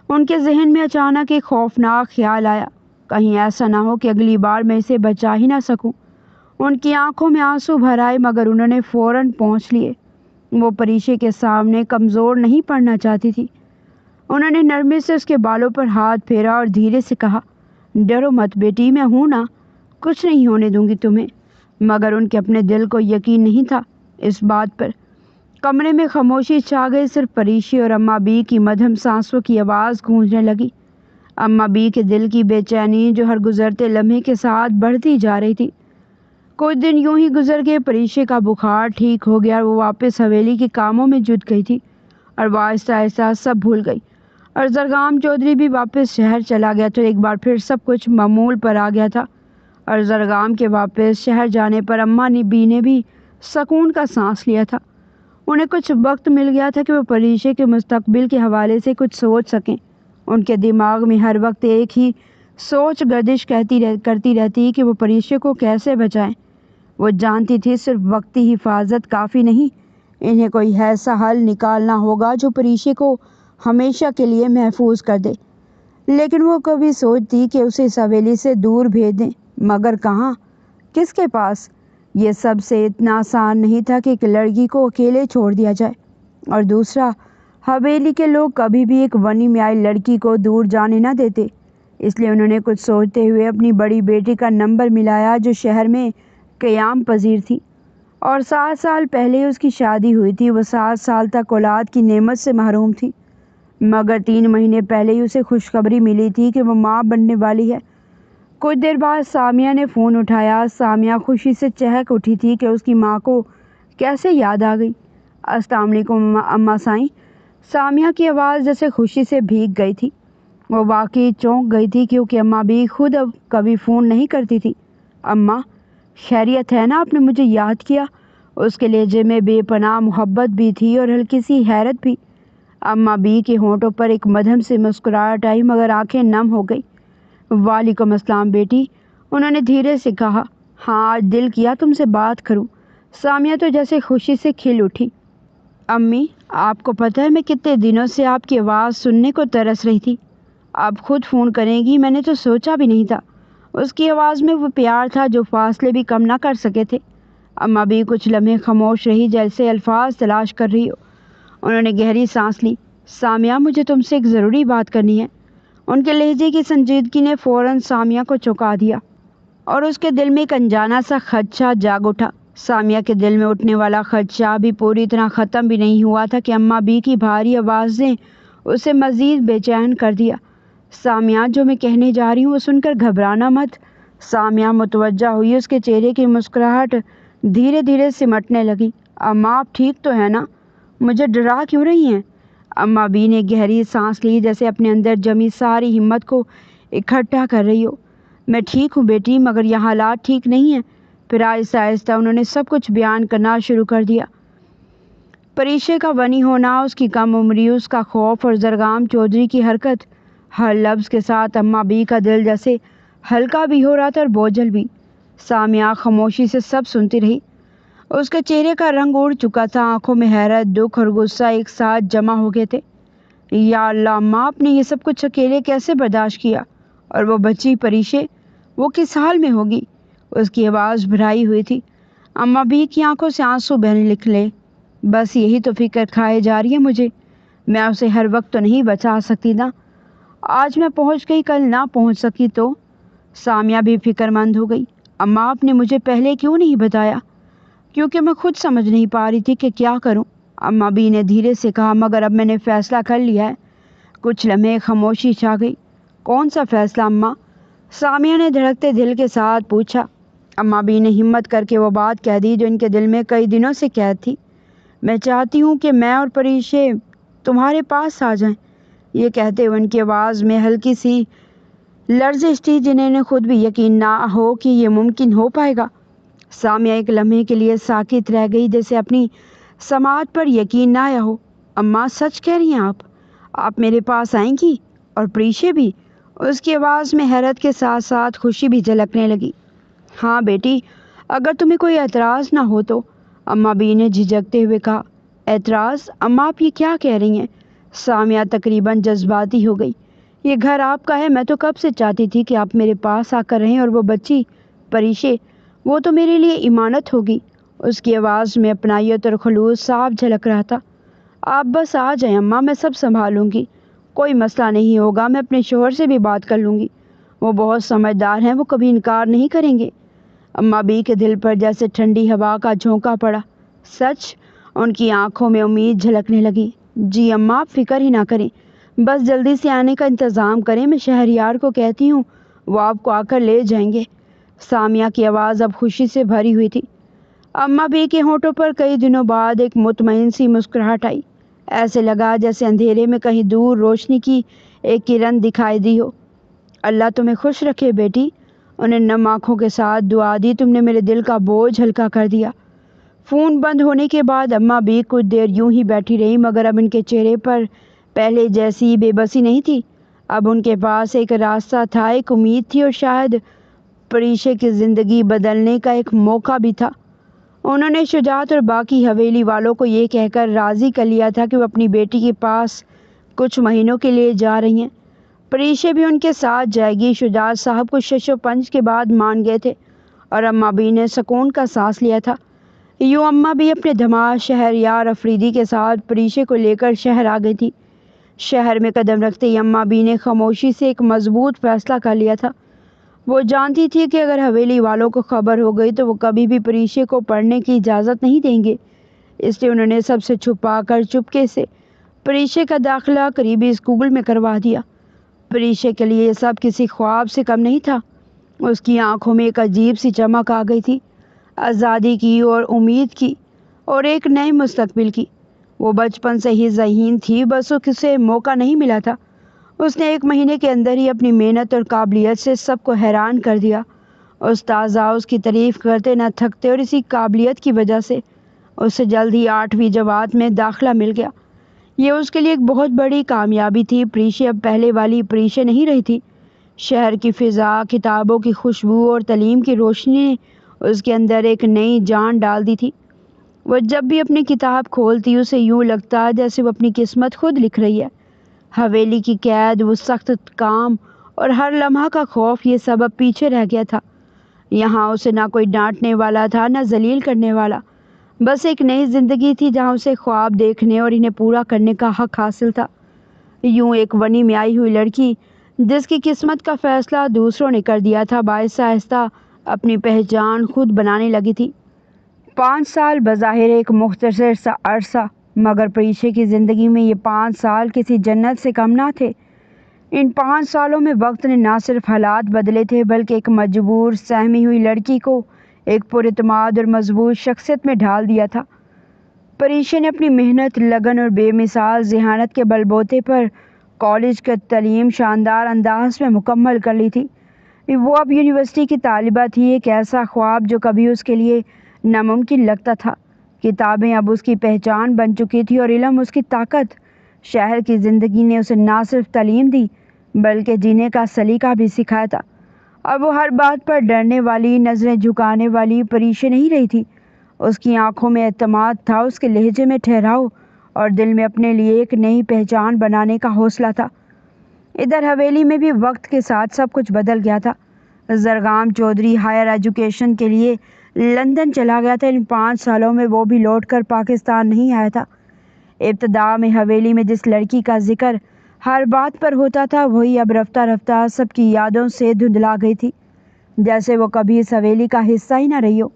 Speaker 1: ان کے ذہن میں اچانک ایک خوفناک خیال آیا، کہیں ایسا نہ ہو کہ اگلی بار میں اسے بچا ہی نہ سکوں۔ ان کی آنکھوں میں آنسو بھر آئے، مگر انہوں نے فوراً پہنچ لیے۔ وہ پریشے کے سامنے کمزور نہیں پڑنا چاہتی تھی۔ انہوں نے نرمی سے اس کے بالوں پر ہاتھ پھیرا اور دھیرے سے کہا، ڈرو مت بیٹی، میں ہوں نا، کچھ نہیں ہونے دوں گی تمہیں۔ مگر ان کے اپنے دل کو یقین نہیں تھا اس بات پر۔ کمرے میں خاموشی چھا گئی، صرف پریشے اور اماں بی کی مدھم سانسوں کی آواز گونجنے لگی۔ اماں بی کے دل کی بے چینی جو ہر گزرتے لمحے کے ساتھ بڑھتی جا رہی تھی۔ کچھ دن یوں ہی گزر گئے، پریشے کا بخار ٹھیک ہو گیا اور وہ واپس حویلی کے کاموں میں جٹ گئی تھی اور وہ آہستہ آہستہ سب بھول گئی، اور زرغام چودھری بھی واپس شہر چلا گیا تو ایک بار پھر سب کچھ معمول پر آ گیا تھا۔ اور زرغام کے واپس شہر جانے پر اماں بی نے بھی سکون کا سانس لیا تھا۔ انہیں کچھ وقت مل گیا تھا کہ وہ پریشے کے مستقبل کے حوالے سے کچھ سوچ سکیں۔ ان کے دماغ میں ہر وقت ایک ہی سوچ گردش کرتی رہتی کہ وہ پریشے کو کیسے بچائیں۔ وہ جانتی تھی صرف وقتی حفاظت کافی نہیں، انہیں کوئی ایسا حل نکالنا ہوگا جو پریشے کو ہمیشہ کے لیے محفوظ کر دے۔ لیکن وہ کبھی سوچتی کہ اسے اس حویلی سے دور بھیج دیں، مگر کہاں، کس کے پاس؟ یہ سب سے اتنا آسان نہیں تھا کہ ایک لڑکی کو اکیلے چھوڑ دیا جائے، اور دوسرا، حویلی کے لوگ کبھی بھی ایک بنی میں آئی لڑکی کو دور جانے نہ دیتے۔ اس لیے انہوں نے کچھ سوچتے ہوئے اپنی بڑی بیٹی کا نمبر ملایا جو شہر میں قیام پذیر تھی، اور 7 سال پہلے اس کی شادی ہوئی تھی۔ وہ 7 سال تک اولاد کی نعمت سے محروم تھی، مگر 3 مہینے پہلے ہی اسے خوشخبری ملی تھی کہ وہ ماں بننے والی ہے۔ کچھ دیر بعد سامیہ نے فون اٹھایا۔ سامیہ خوشی سے چہک اٹھی تھی کہ اس کی ماں کو کیسے یاد آ گئی۔ السلام علیکم اماں سائیں۔ سامیہ کی آواز جیسے خوشی سے بھیگ گئی تھی۔ وہ واقعی چونک گئی تھی کیونکہ اماں بھی خود اب کبھی فون نہیں کرتی تھی۔ اماں، خیریت ہے نا؟ آپ نے مجھے یاد کیا؟ اس کے لہجے میں بے پناہ محبت بھی تھی اور ہلکی سی حیرت بھی۔ اماں بی کے ہونٹوں پر ایک مدھم سی مسکراہٹ آئی مگر آنکھیں نم ہو گئی۔ وعلیکم السلام بیٹی، انہوں نے دھیرے سے کہا۔ ہاں، آج دل کیا تم سے بات کروں۔ سامیہ تو جیسے خوشی سے کھل اٹھی۔ امی، آپ کو پتہ ہے میں کتنے دنوں سے آپ کی آواز سننے کو ترس رہی تھی۔ آپ خود فون کریں گی، میں نے تو سوچا بھی نہیں تھا۔ اس کی آواز میں وہ پیار تھا جو فاصلے بھی کم نہ کر سکے تھے۔ اماں بھی کچھ لمحے خاموش رہی، جیسے الفاظ تلاش کر رہی ہو۔ انہوں نے گہری سانس لی۔ سامیہ، مجھے تم سے ایک ضروری بات کرنی ہے۔ ان کے لہجے کی سنجیدگی نے فوراً سامیہ کو چونکا دیا اور اس کے دل میں ایک انجانا سا خدشہ جاگ اٹھا۔ سامیہ کے دل میں اٹھنے والا خدشہ بھی پوری طرح ختم بھی نہیں ہوا تھا کہ اماں بی کی بھاری آواز نے اسے مزید بے چین کر دیا۔ سامیہ، جو میں کہنے جا رہی ہوں وہ سن کر گھبرانا مت۔ سامیہ متوجہ ہوئی، اس کے چہرے کی مسکراہٹ دھیرے دھیرے سمٹنے لگی۔ اماں، آپ ٹھیک تو ہے نا؟ مجھے ڈرا کیوں رہی ہیں؟ اماں بی نے گہری سانس لی، جیسے اپنے اندر جمی ساری ہمت کو اکٹھا کر رہی ہو۔ میں ٹھیک ہوں بیٹی، مگر یہ حالات ٹھیک نہیں ہیں۔ پھر آہستہ آہستہ انہوں نے سب کچھ بیان کرنا شروع کر دیا۔ پریشے کا بنی ہونا، اس کی کم عمری، اس کا خوف اور زرغام چودھری کی حرکت۔ ہر لفظ کے ساتھ اماں بی کا دل جیسے ہلکا بھی ہو رہا تھا اور بوجھل بھی۔ سامیہ خاموشی سے سب سنتی رہی۔ اس کے چہرے کا رنگ اڑ چکا تھا، آنکھوں میں حیرت، دکھ اور غصہ ایک ساتھ جمع ہو گئے تھے۔ یا اللہ اماں، آپ نے یہ سب کچھ اکیلے کیسے برداشت کیا؟ اور وہ بچی پریشے، وہ کس حال میں ہوگی؟ اس کی آواز بھرائی ہوئی تھی۔ اماں بی کی آنکھوں سے آنسو بہنے نکلے۔ بس یہی تو فکر کھائے جا رہی ہے مجھے۔ میں اسے ہر وقت تو نہیں بچا سکتی نا۔ آج میں پہنچ گئی، کل نہ پہنچ سکی تو؟ سامیہ بھی فکر مند ہو گئی۔ اماں، آپ نے مجھے پہلے کیوں نہیں بتایا؟ کیونکہ میں خود سمجھ نہیں پا رہی تھی کہ کیا کروں، اماں بی نے دھیرے سے کہا۔ مگر اب میں نے فیصلہ کر لیا ہے۔ کچھ لمحے خاموشی چھا گئی۔ کون سا فیصلہ اماں؟ سامیہ نے دھڑکتے دل کے ساتھ پوچھا۔ اماں بی نے ہمت کر کے وہ بات کہہ دی جو ان کے دل میں کئی دنوں سے قید تھی۔ میں چاہتی ہوں کہ میں اور پریشے تمہارے پاس آ جائیں۔ یہ کہتے ہوئے ان کی آواز میں ہلکی سی لرزش تھی جنہیں انہیں خود بھی یقین نہ ہو کہ یہ ممکن ہو پائے گا۔ سامیہ ایک لمحے کے لیے ساکت رہ گئی، جیسے اپنی سماعت پر یقین نہ آیا ہو۔ اماں، سچ کہہ رہی ہیں آپ میرے پاس آئیں گی؟ اور پریشے بھی؟ اس کی آواز میں حیرت کے ساتھ ساتھ خوشی بھی جھلکنے لگی۔ ہاں بیٹی، اگر تمہیں کوئی اعتراض نہ ہو تو، اماں بی نے جھجکتے ہوئے کہا۔ اعتراض؟ اماں، آپ یہ کیا کہہ رہی ہیں؟ سامیہ تقریباً جذباتی ہو گئی۔ یہ گھر آپ کا ہے، میں تو کب سے چاہتی تھی کہ آپ میرے پاس آ کر رہیں، اور وہ بچی پریشے، وہ تو میرے لیے امانت ہوگی۔ اس کی آواز میں اپنائیت اور خلوص صاف جھلک رہا تھا۔ آپ بس آ جائیں اماں، میں سب سنبھالوں گی، کوئی مسئلہ نہیں ہوگا، میں اپنے شوہر سے بھی بات کر لوں گی، وہ بہت سمجھدار ہیں، وہ کبھی انکار نہیں کریں گے۔ اماں بی کے دل پر جیسے ٹھنڈی ہوا کا جھونکا پڑا۔ سچ؟ ان کی آنکھوں میں امید جھلکنے لگی۔ جی اماں، آپ فکر ہی نہ کریں، بس جلدی سے آنے کا انتظام کریں، میں شہریار کو کہتی ہوں، وہ آپ کو آ کر لے جائیں گے۔ سامیہ کی آواز اب خوشی سے بھری ہوئی تھی۔ اماں بی کے ہونٹوں پر کئی دنوں بعد ایک مطمئن سی مسکراہٹ آئی۔ ایسے لگا جیسے اندھیرے میں کہیں دور روشنی کی ایک کرن دکھائی دی ہو۔ اللہ تمہیں خوش رکھے بیٹی، انہیں نم آنکھوں کے ساتھ دعا دی، تم نے میرے دل کا بوجھ ہلکا کر دیا۔ فون بند ہونے کے بعد اماں بی کچھ دیر یوں ہی بیٹھی رہی، مگر اب ان کے چہرے پر پہلے جیسی بے بسی نہیں تھی۔ اب ان کے پاس ایک راستہ تھا، ایک امید تھی، اور شاید پریشے کی زندگی بدلنے کا ایک موقع بھی تھا۔ انہوں نے شجاعت اور باقی حویلی والوں کو یہ کہہ کر راضی کر لیا تھا کہ وہ اپنی بیٹی کے پاس کچھ مہینوں کے لیے جا رہی ہیں۔ پریشے بھی ان کے ساتھ جائے گی۔ شجاعت صاحب کچھ شش و پنج کے بعد مان گئے تھے اور اماں بی نے سکون کا سانس لیا تھا۔ یوں اماں بی اپنے دماغ شہریار افریدی کے ساتھ پریشے کو لے کر شہر آ گئی تھی۔ شہر میں قدم رکھتے ہی اماں بی نے خاموشی سے ایک مضبوط فیصلہ کر لیا تھا۔ وہ جانتی تھی کہ اگر حویلی والوں کو خبر ہو گئی تو وہ کبھی بھی پریشے کو پڑھنے کی اجازت نہیں دیں گے، اس لیے انہوں نے سب سے چھپا کر چپکے سے پریشے کا داخلہ قریبی اسکول میں کروا دیا۔ پریشے کے لیے یہ سب کسی خواب سے کم نہیں تھا۔ اس کی آنکھوں میں ایک عجیب سی چمک آ گئی تھی، آزادی کی اور امید کی اور ایک نئے مستقبل کی۔ وہ بچپن سے ہی ذہین تھی، بس اسے موقع نہیں ملا تھا۔ اس نے 1 مہینے کے اندر ہی اپنی محنت اور قابلیت سے سب کو حیران کر دیا۔ استاذہ اس کی تعریف کرتے نہ تھکتے اور اسی قابلیت کی وجہ سے اسے جلد ہی 8ویں جماعت میں داخلہ مل گیا۔ یہ اس کے لیے ایک بہت بڑی کامیابی تھی۔ پریشے اب پہلے والی پریشے نہیں رہی تھی۔ شہر کی فضا، کتابوں کی خوشبو اور تعلیم کی روشنی نے اس کے اندر ایک نئی جان ڈال دی تھی۔ وہ جب بھی اپنی کتاب کھولتی اسے یوں لگتا جیسے وہ اپنی قسمت خود لکھ رہی ہے۔ حویلی کی قید، وہ سخت کام اور ہر لمحہ کا خوف، یہ سب اب پیچھے رہ گیا تھا۔ یہاں اسے نہ کوئی ڈانٹنے والا تھا، نہ ذلیل کرنے والا، بس ایک نئی زندگی تھی جہاں اسے خواب دیکھنے اور انہیں پورا کرنے کا حق حاصل تھا۔ یوں ایک ونی میں آئی ہوئی لڑکی جس کی قسمت کا فیصلہ دوسروں نے کر دیا تھا، آہستہ آہستہ اپنی پہچان خود بنانے لگی تھی۔ 5 سال بظاہر ایک مختصر سا عرصہ، مگر پریشے کی زندگی میں یہ 5 سال کسی جنت سے کم نہ تھے۔ ان 5 سالوں میں وقت نے نہ صرف حالات بدلے تھے بلکہ ایک مجبور سہمی ہوئی لڑکی کو ایک پراعتماد اور مضبوط شخصیت میں ڈھال دیا تھا۔ پریشے نے اپنی محنت، لگن اور بے مثال ذہانت کے بل بوتے پر کالج کی تعلیم شاندار انداز میں مکمل کر لی تھی۔ وہ اب یونیورسٹی کی طالبہ تھی، ایک ایسا خواب جو کبھی اس کے لیے ناممکن لگتا تھا۔ کتابیں اب اس کی پہچان بن چکی تھی اور علم اس کی طاقت۔ شہر کی زندگی نے اسے نہ صرف تعلیم دی بلکہ جینے کا سلیقہ بھی سکھایا تھا۔ اب وہ ہر بات پر ڈرنے والی، نظریں جھکانے والی پریشے نہیں رہی تھی۔ اس کی آنکھوں میں اعتماد تھا، اس کے لہجے میں ٹھہراؤ اور دل میں اپنے لیے ایک نئی پہچان بنانے کا حوصلہ تھا۔ ادھر حویلی میں بھی وقت کے ساتھ سب کچھ بدل گیا تھا۔ زرغام چودھری ہائر ایجوکیشن کے لیے لندن چلا گیا تھا۔ ان 5 سالوں میں وہ بھی لوٹ کر پاکستان نہیں آیا تھا۔ ابتدا میں حویلی میں جس لڑکی کا ذکر ہر بات پر ہوتا تھا وہی اب رفتہ رفتہ سب کی یادوں سے دھندلا گئی تھی، جیسے وہ کبھی اس حویلی کا حصہ ہی نہ رہی ہو۔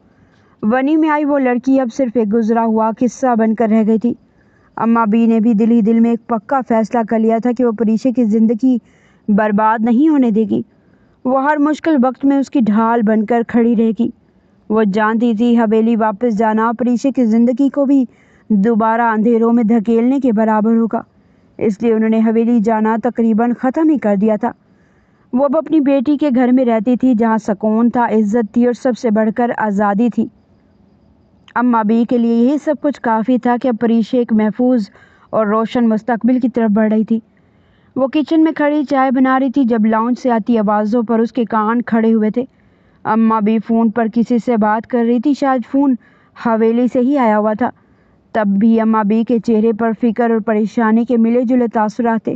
Speaker 1: ونی میں آئی وہ لڑکی اب صرف ایک گزرا ہوا قصہ بن کر رہ گئی تھی۔ اماں بی نے بھی دل ہی دل میں ایک پکا فیصلہ کر لیا تھا کہ وہ پریشے کی زندگی برباد نہیں ہونے دے گی۔ وہ ہر مشکل وقت میں اس کی ڈھال بن کر کھڑی رہے گی۔ وہ جانتی تھی حویلی واپس جانا پریشے کی زندگی کو بھی دوبارہ اندھیروں میں دھکیلنے کے برابر ہوگا، اس لیے انہوں نے حویلی جانا تقریباً ختم ہی کر دیا تھا۔ وہ اب اپنی بیٹی کے گھر میں رہتی تھی جہاں سکون تھا، عزت تھی اور سب سے بڑھ کر آزادی تھی۔ اماں بی کے لیے یہی سب کچھ کافی تھا کہ اب پریشے ایک محفوظ اور روشن مستقبل کی طرف بڑھ رہی تھی۔ وہ کچن میں کھڑی چائے بنا رہی تھی جب لاؤنج سے آتی آوازوں پر اس کے کان کھڑے ہوئے تھے۔ اماں بی فون پر کسی سے بات کر رہی تھی، شاید فون حویلی سے ہی آیا ہوا تھا۔ تب بھی اماں بی کے چہرے پر فکر اور پریشانی کے ملے جلے تاثرات تھے۔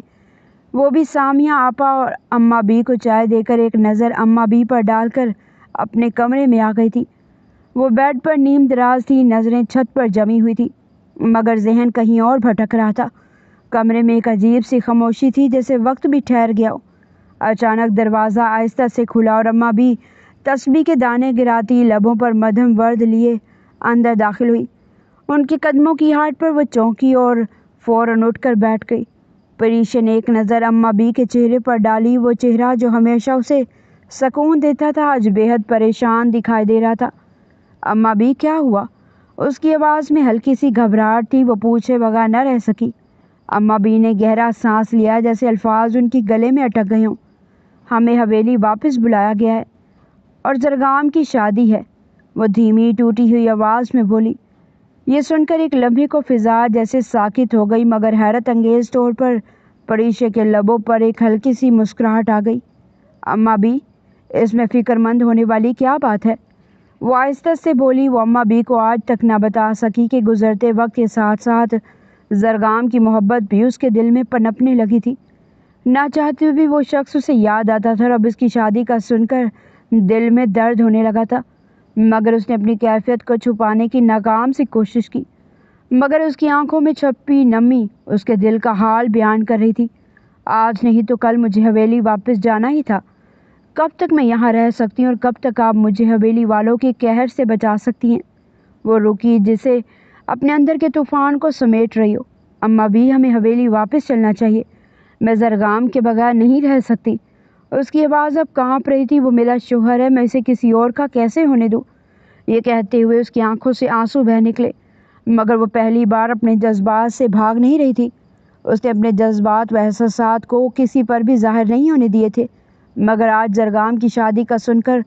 Speaker 1: وہ بھی سامیہ آپا اور اماں بی کو چائے دے کر ایک نظر اماں بی پر ڈال کر اپنے کمرے میں آ گئی تھی۔ وہ بیڈ پر نیم دراز تھی، نظریں چھت پر جمی ہوئی تھی، مگر ذہن کہیں اور بھٹک رہا تھا۔ کمرے میں ایک عجیب سی خاموشی تھی، جیسے وقت بھی ٹھہر گیا ہو۔ اچانک دروازہ آہستہ سے کھلا اور اماں بھی تسبیح کے دانے گراتی لبوں پر مدھم ورد لیے اندر داخل ہوئی۔ ان کے قدموں کی ہاٹ پر وہ چونکی اور فوراً اٹھ کر بیٹھ گئی۔ پریشا نے ایک نظر اماں بی کے چہرے پر ڈالی۔ وہ چہرہ جو ہمیشہ اسے سکون دیتا تھا آج بے حد پریشان دکھائی دے رہا تھا۔ اماں بی، کیا ہوا؟ اس کی آواز میں ہلکی سی گھبراہٹ تھی۔ وہ پوچھے بغیر نہ رہ سکی۔ اماں بی نے گہرا سانس لیا، جیسے الفاظ ان کی گلے میں اٹک گئے ہوں۔ ہمیں حویلی واپس بلایا گیا ہے اور زرگام کی شادی ہے، وہ دھیمی ٹوٹی ہوئی آواز میں بولی۔ یہ سن کر ایک لمحے کو فضا جیسے ساکت ہو گئی، مگر حیرت انگیز طور پر پریشا کے لبوں پر ایک ہلکی سی مسکراہٹ آ گئی۔ اماں بی، اس میں فکر مند ہونے والی کیا بات ہے؟ وہ آہستہ سے بولی۔ وہ اماں بی کو آج تک نہ بتا سکی کہ گزرتے وقت کے ساتھ ساتھ زرگام کی محبت بھی اس کے دل میں پنپنے لگی تھی۔ نہ چاہتے ہوئے بھی وہ شخص اسے یاد آتا تھا اور اب اس کی شادی کا سن کر دل میں درد ہونے لگا تھا، مگر اس نے اپنی کیفیت کو چھپانے کی ناکام سی کوشش کی، مگر اس کی آنکھوں میں چھپی نمی اس کے دل کا حال بیان کر رہی تھی۔ آج نہیں تو کل مجھے حویلی واپس جانا ہی تھا۔ کب تک میں یہاں رہ سکتی ہوں اور کب تک آپ مجھے حویلی والوں کے قہر سے بچا سکتی ہیں؟ وہ رکی، جسے اپنے اندر کے طوفان کو سمیٹ رہی ہو۔ اماں بی، ہمیں حویلی واپس چلنا چاہیے، میں زرگام کے بغیر نہیں رہ سکتی۔ اس کی آواز اب کانپ رہی تھی۔ وہ میرا شوہر ہے، میں اسے کسی اور کا کیسے ہونے دوں؟ یہ کہتے ہوئے اس کی آنکھوں سے آنسو بہہ نکلے، مگر وہ پہلی بار اپنے جذبات سے بھاگ نہیں رہی تھی۔ اس نے اپنے جذبات و احساسات کو کسی پر بھی ظاہر نہیں ہونے دیے تھے، مگر آج زرگام کی شادی کا سن کر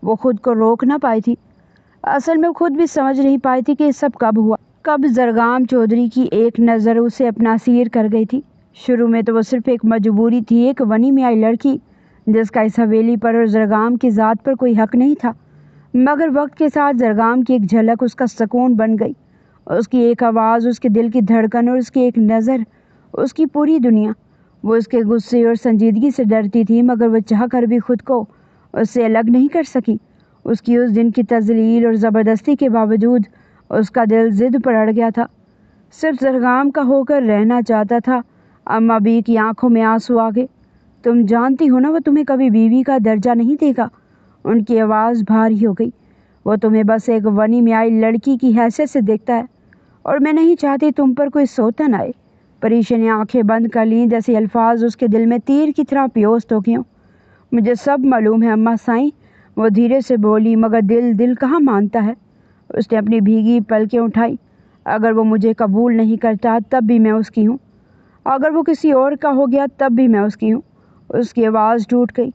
Speaker 1: وہ خود کو روک نہ پائی تھی۔ اصل میں خود بھی سمجھ نہیں پائی تھی کہ یہ سب کب ہوا، کب زرگام چودھری کی ایک نظر اسے اپنا اسیر کر گئی تھی۔ شروع میں تو وہ صرف ایک مجبوری تھی، ایک ونی میں آئی لڑکی جس کا اس حویلی پر اور زرگام کی ذات پر کوئی حق نہیں تھا، مگر وقت کے ساتھ زرگام کی ایک جھلک اس کا سکون بن گئی۔ اس کی ایک آواز اس کے دل کی دھڑکن اور اس کی ایک نظر اس کی پوری دنیا۔ وہ اس کے غصے اور سنجیدگی سے ڈرتی تھی، مگر وہ چاہ کر بھی خود کو اس سے الگ نہیں کر سکی۔ اس کی اس دن کی تذلیل اور زبردستی کے باوجود اس کا دل ضد پر اڑ گیا تھا، صرف زرگام کا ہو کر رہنا چاہتا تھا۔ اماں بی کی آنکھوں میں آنسو آ گئے۔ تم جانتی ہو نا، وہ تمہیں کبھی بیوی کا درجہ نہیں دے گا۔ ان کی آواز بھاری ہو گئی۔ وہ تمہیں بس ایک ونی میں آئی لڑکی کی حیثیت سے دیکھتا ہے، اور میں نہیں چاہتی تم پر کوئی سوتن آئے۔ پریشا نے آنکھیں بند کر لیں، جیسے الفاظ اس کے دل میں تیر کی طرح پیوست ہو گئے ہوں۔ مجھے سب معلوم ہے اماں سائیں، وہ دھیرے سے بولی، مگر دل کہاں مانتا ہے؟ اس نے اپنی بھیگی پلکیں اٹھائی۔ اگر وہ مجھے قبول نہیں کرتا تب بھی میں اس کی ہوں، اگر وہ کسی اور کا ہو گیا تب بھی میں اس کی ہوں۔ اس کی آواز ٹوٹ گئی۔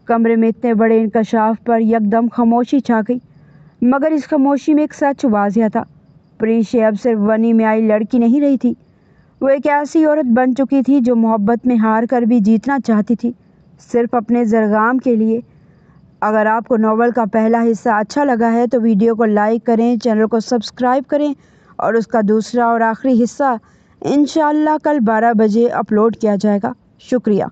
Speaker 1: کمرے میں اتنے بڑے انکشاف پر یکدم خاموشی چھا گئی، مگر اس خاموشی میں ایک سچ واضح تھا۔ پریشا اب صرف ونی میں آئی لڑکی نہیں رہی تھی، وہ ایک ایسی عورت بن چکی تھی جو محبت میں ہار کر بھی جیتنا چاہتی تھی، صرف اپنے زرگام کے لیے۔ اگر آپ کو ناول کا پہلا حصہ اچھا لگا ہے تو ویڈیو کو لائک کریں، چینل کو سبسکرائب کریں، اور اس کا دوسرا اور آخری حصہ انشاءاللہ کل 12 بجے اپلوڈ کیا جائے گا۔ شکریہ۔